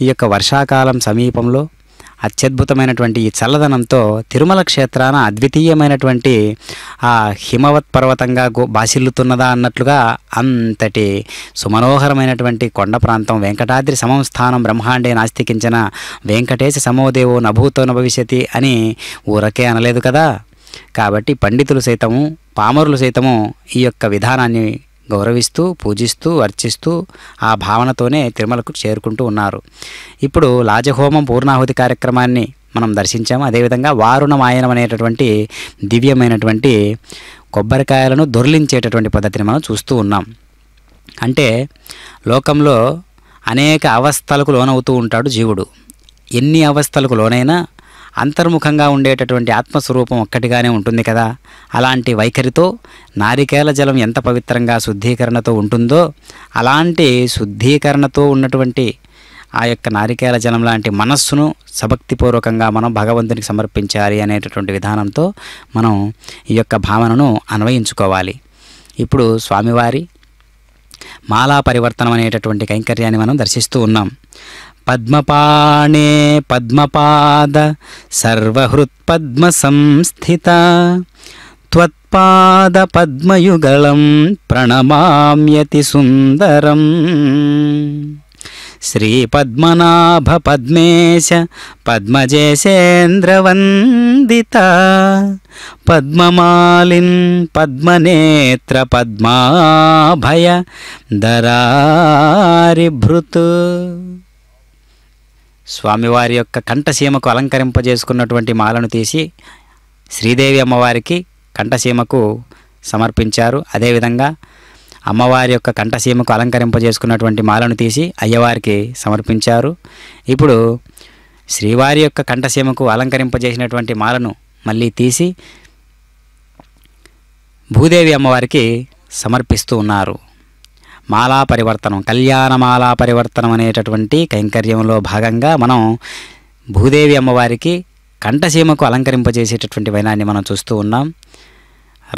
ఈ యొక్క వర్షాకాలం సమీపంలో అత్యద్భుతమైనటువంటి ఈ చల్లదనంతో తిరుమల క్షేత్రాన అద్వితీయమైనటువంటి ఆ హిమవత్ పర్వతంగా బాసిల్లుతున్నదా అన్నట్లుగా అంతటి సుమనోహరమైనటువంటి కొండ ప్రాంతం వెంకటాద్రి సమం స్థానం బ్రహ్మాండే నాస్తికించిన వెంకటేశ సమోదేవో నభూతో నభవిష్యతి అని ఊరకే అనలేదు కదా. కాబట్టి పండితులు సైతము పామరులు సైతము ఈ యొక్క విధానాన్ని గౌరవిస్తూ పూజిస్తూ అర్చిస్తూ ఆ భావనతోనే తిరుమలకు చేరుకుంటూ ఉన్నారు. ఇప్పుడు లాజహోమం పూర్ణాహుతి కార్యక్రమాన్ని మనం దర్శించాము. అదేవిధంగా వారుణమాయనం అనేటటువంటి దివ్యమైనటువంటి కొబ్బరికాయలను దొర్లించేటటువంటి పద్ధతిని మనం చూస్తూ ఉన్నాం. అంటే లోకంలో అనేక అవస్థలకు లోనవుతూ ఉంటాడు జీవుడు. ఎన్ని అవస్థలకు లోనైనా అంతర్ముఖంగా ఉండేటటువంటి ఆత్మస్వరూపం ఒక్కటిగానే ఉంటుంది కదా. అలాంటి వైఖరితో నారికేల జలం ఎంత పవిత్రంగా శుద్ధీకరణతో ఉంటుందో అలాంటి శుద్ధీకరణతో ఉన్నటువంటి ఆ యొక్క నారికేల జలం లాంటి మనస్సును సభక్తిపూర్వకంగా మనం భగవంతునికి సమర్పించాలి అనేటటువంటి విధానంతో మనం ఈ యొక్క భావనను అన్వయించుకోవాలి. ఇప్పుడు స్వామివారి మాలా పరివర్తనం అనేటటువంటి కైంకర్యాన్ని మనం దర్శిస్తూ ఉన్నాం. పద్మపాణే పద్మపాద సర్వహృత్పద్మ సంస్థిత త్వత్పాద పద్మయుగళం ప్రణమామ్యతి సుందరం. శ్రీ పద్మనాభ పద్మేశ పద్మజేసేంద్రవందిత పద్మమాలిన్ పద్మనేత్ర పద్మాభయ దరారిభృత్. స్వామివారి యొక్క కంఠసీమకు అలంకరింపజేసుకున్నటువంటి మాలను తీసి శ్రీదేవి అమ్మవారికి కంఠసీమకు సమర్పించారు. అదేవిధంగా అమ్మవారి యొక్క కంఠసీమకు అలంకరింపజేసుకున్నటువంటి మాలను తీసి అయ్యవారికి సమర్పించారు. ఇప్పుడు శ్రీవారి యొక్క కంఠసీమకు అలంకరింపజేసినటువంటి మాలను మళ్ళీ తీసి భూదేవి అమ్మవారికి సమర్పిస్తూ ఉన్నారు. మాలా పరివర్తనం, కళ్యాణమాలా పరివర్తనం అనేటటువంటి కైంకర్యంలో భాగంగా మనం భూదేవి అమ్మవారికి కంఠసీమకు అలంకరింపజేసేటటువంటి వైనాన్ని మనం చూస్తూ ఉన్నాం.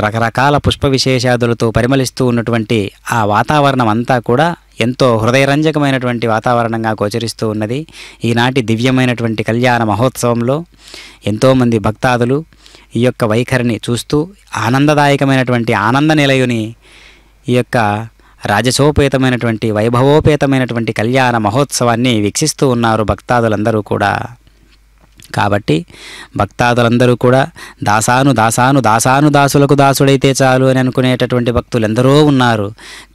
రకరకాల పుష్ప విశేషాదులతో పరిమళిస్తూ ఉన్నటువంటి ఆ వాతావరణం అంతా కూడా ఎంతో హృదయరంజకమైనటువంటి వాతావరణంగా గోచరిస్తూ ఉన్నది. ఈనాటి దివ్యమైనటువంటి కళ్యాణ మహోత్సవంలో ఎంతోమంది భక్తాదులు ఈ యొక్క వైఖరిని చూస్తూ ఆనందదాయకమైనటువంటి ఆనంద నిలయుని ఈ యొక్క రాజసోపేతమైనటువంటి వైభవోపేతమైనటువంటి కళ్యాణ మహోత్సవాన్ని వీక్షిస్తూ ఉన్నారు భక్తాదులందరూ కూడా. కాబట్టి భక్తాదులందరూ కూడా దాసులకు దాసుడైతే చాలు అని అనుకునేటటువంటి భక్తులు ఎందరో ఉన్నారు.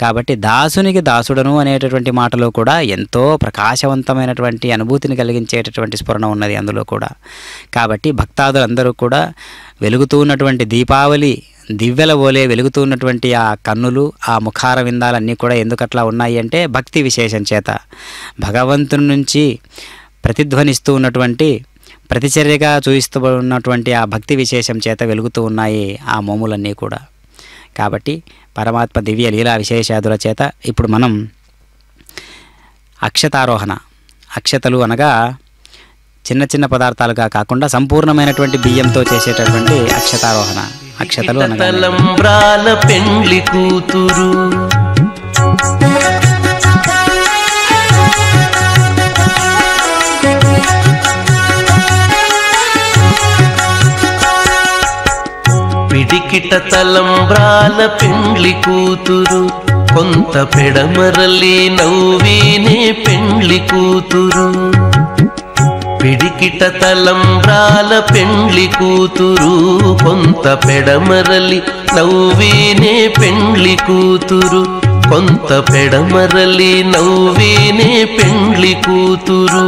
కాబట్టి దాసునికి దాసుడను అనేటటువంటి మాటలో కూడా ఎంతో ప్రకాశవంతమైనటువంటి అనుభూతిని కలిగించేటటువంటి స్ఫురణ ఉన్నది అందులో కూడా. కాబట్టి భక్తాదులందరూ కూడా వెలుగుతూ ఉన్నటువంటి దీపావళి దివ్యల ఓలే వెలుగుతూ ఉన్నటువంటి ఆ కన్నులు, ఆ ముఖార విందాలన్నీ కూడా ఎందుకట్లా ఉన్నాయి అంటే భక్తి విశేషం చేత భగవంతుని నుంచి ప్రతిధ్వనిస్తూ ఉన్నటువంటి ప్రతిచర్యగా చూపిస్తూ ఉన్నటువంటి ఆ భక్తి విశేషం చేత వెలుగుతూ ఉన్నాయి ఆ మోములన్నీ కూడా. కాబట్టి పరమాత్మ దివ్య లీలా విశేషాదుల చేత ఇప్పుడు మనం అక్షతారోహణ, అక్షతలు అనగా చిన్న చిన్న పదార్థాలుగా కాకుండా సంపూర్ణమైనటువంటి బియ్యంతో చేసేటటువంటి అక్షతారోహణ. అక్షతలు అనగా పెండ్లి కూతురు పిడికిట తలంబ్రాల పెండ్లి కూతురు కొంత పెడమరలి నవ్వీనే పెండ్లి కూతురు. పిడికిట తలంబ్రాల పెండ్లి కూతురు కొంత పెడమరలి నవ్వీనే పెండ్లి కూతురు. కొంత పెడమరలి నవ్వీనే పెండ్లి కూతురు.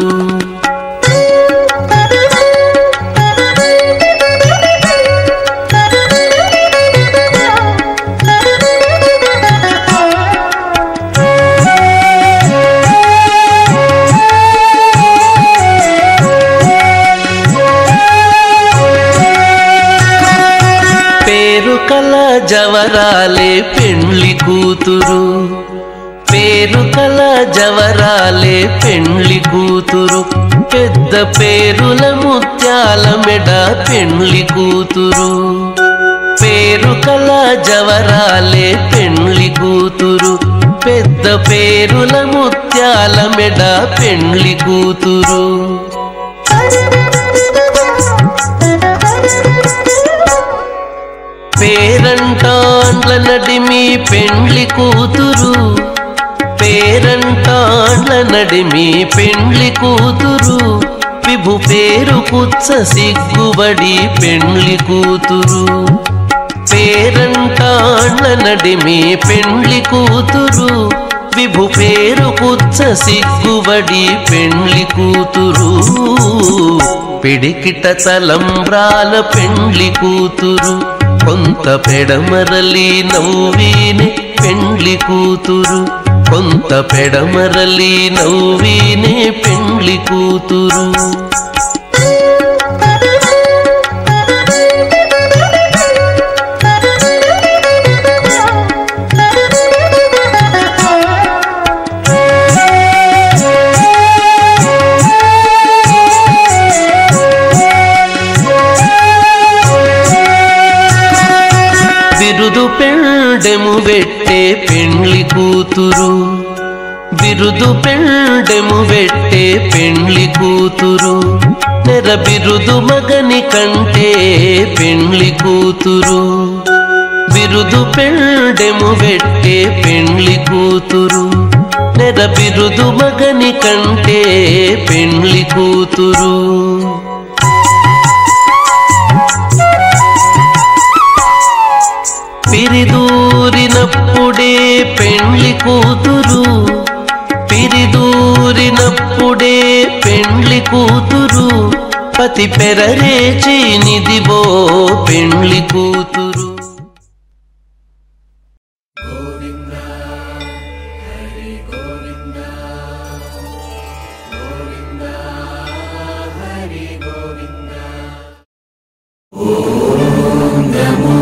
జవరాలే పెండ్లి కూతురు, పేరు కల జవరాలే పెండ్లి కూతురు. పెద్ద పేరుల ముత్యాల మెడ పెండ్లి కూతురు. పేరు కల జవరాలే పెండ్లి కూతురు. పెద్ద పేరుల ముత్యాల మెడ పెండ్లి కూతురు. పేరంటాండ్ల నడిమి పెండ్లి కూతురు. పేరంటాండ్ల నడిమి పెండ్లి కూతురు. విభు పేరు పుచ్చ సిగ్గుబడి పెండ్లి కూతురు. పేరంటాండ్ల నడిమి పెండ్లి కూతురు. విభు పేరు పుచ్చ సిగ్గుబడి పెండ్లి కూతురు. పిడికిట తలంబ్రాల పెండ్లి కూతురు. కొంత పెడమరలి నవ్వీనే పెండ్లి కూతురు. కొంత పెడమరలి నవ్వీనే పెండ్లి కూతురు. బిరుదు పెండెము వెట్టే పెండ్లి కూతురు. బిరుదు పెండెము వెట్టే పెండ్లి కూతురు. నెర బిరుదు మగని కంటే పెండ్లి కూతురు. బిరుదు పెండెము వెట్టే పెండ్లి కూతురు. నెర బిరుదు మగని కంటే పెండ్లి కూతురు. పిరిదూరినప్పుడే పెండ్లి కూతురు, పిరిదూరినప్పుడే పెండ్లి కూతురు, పతి పెరరేచి నిదివో పెండ్లి కూతురు. ఓం నమో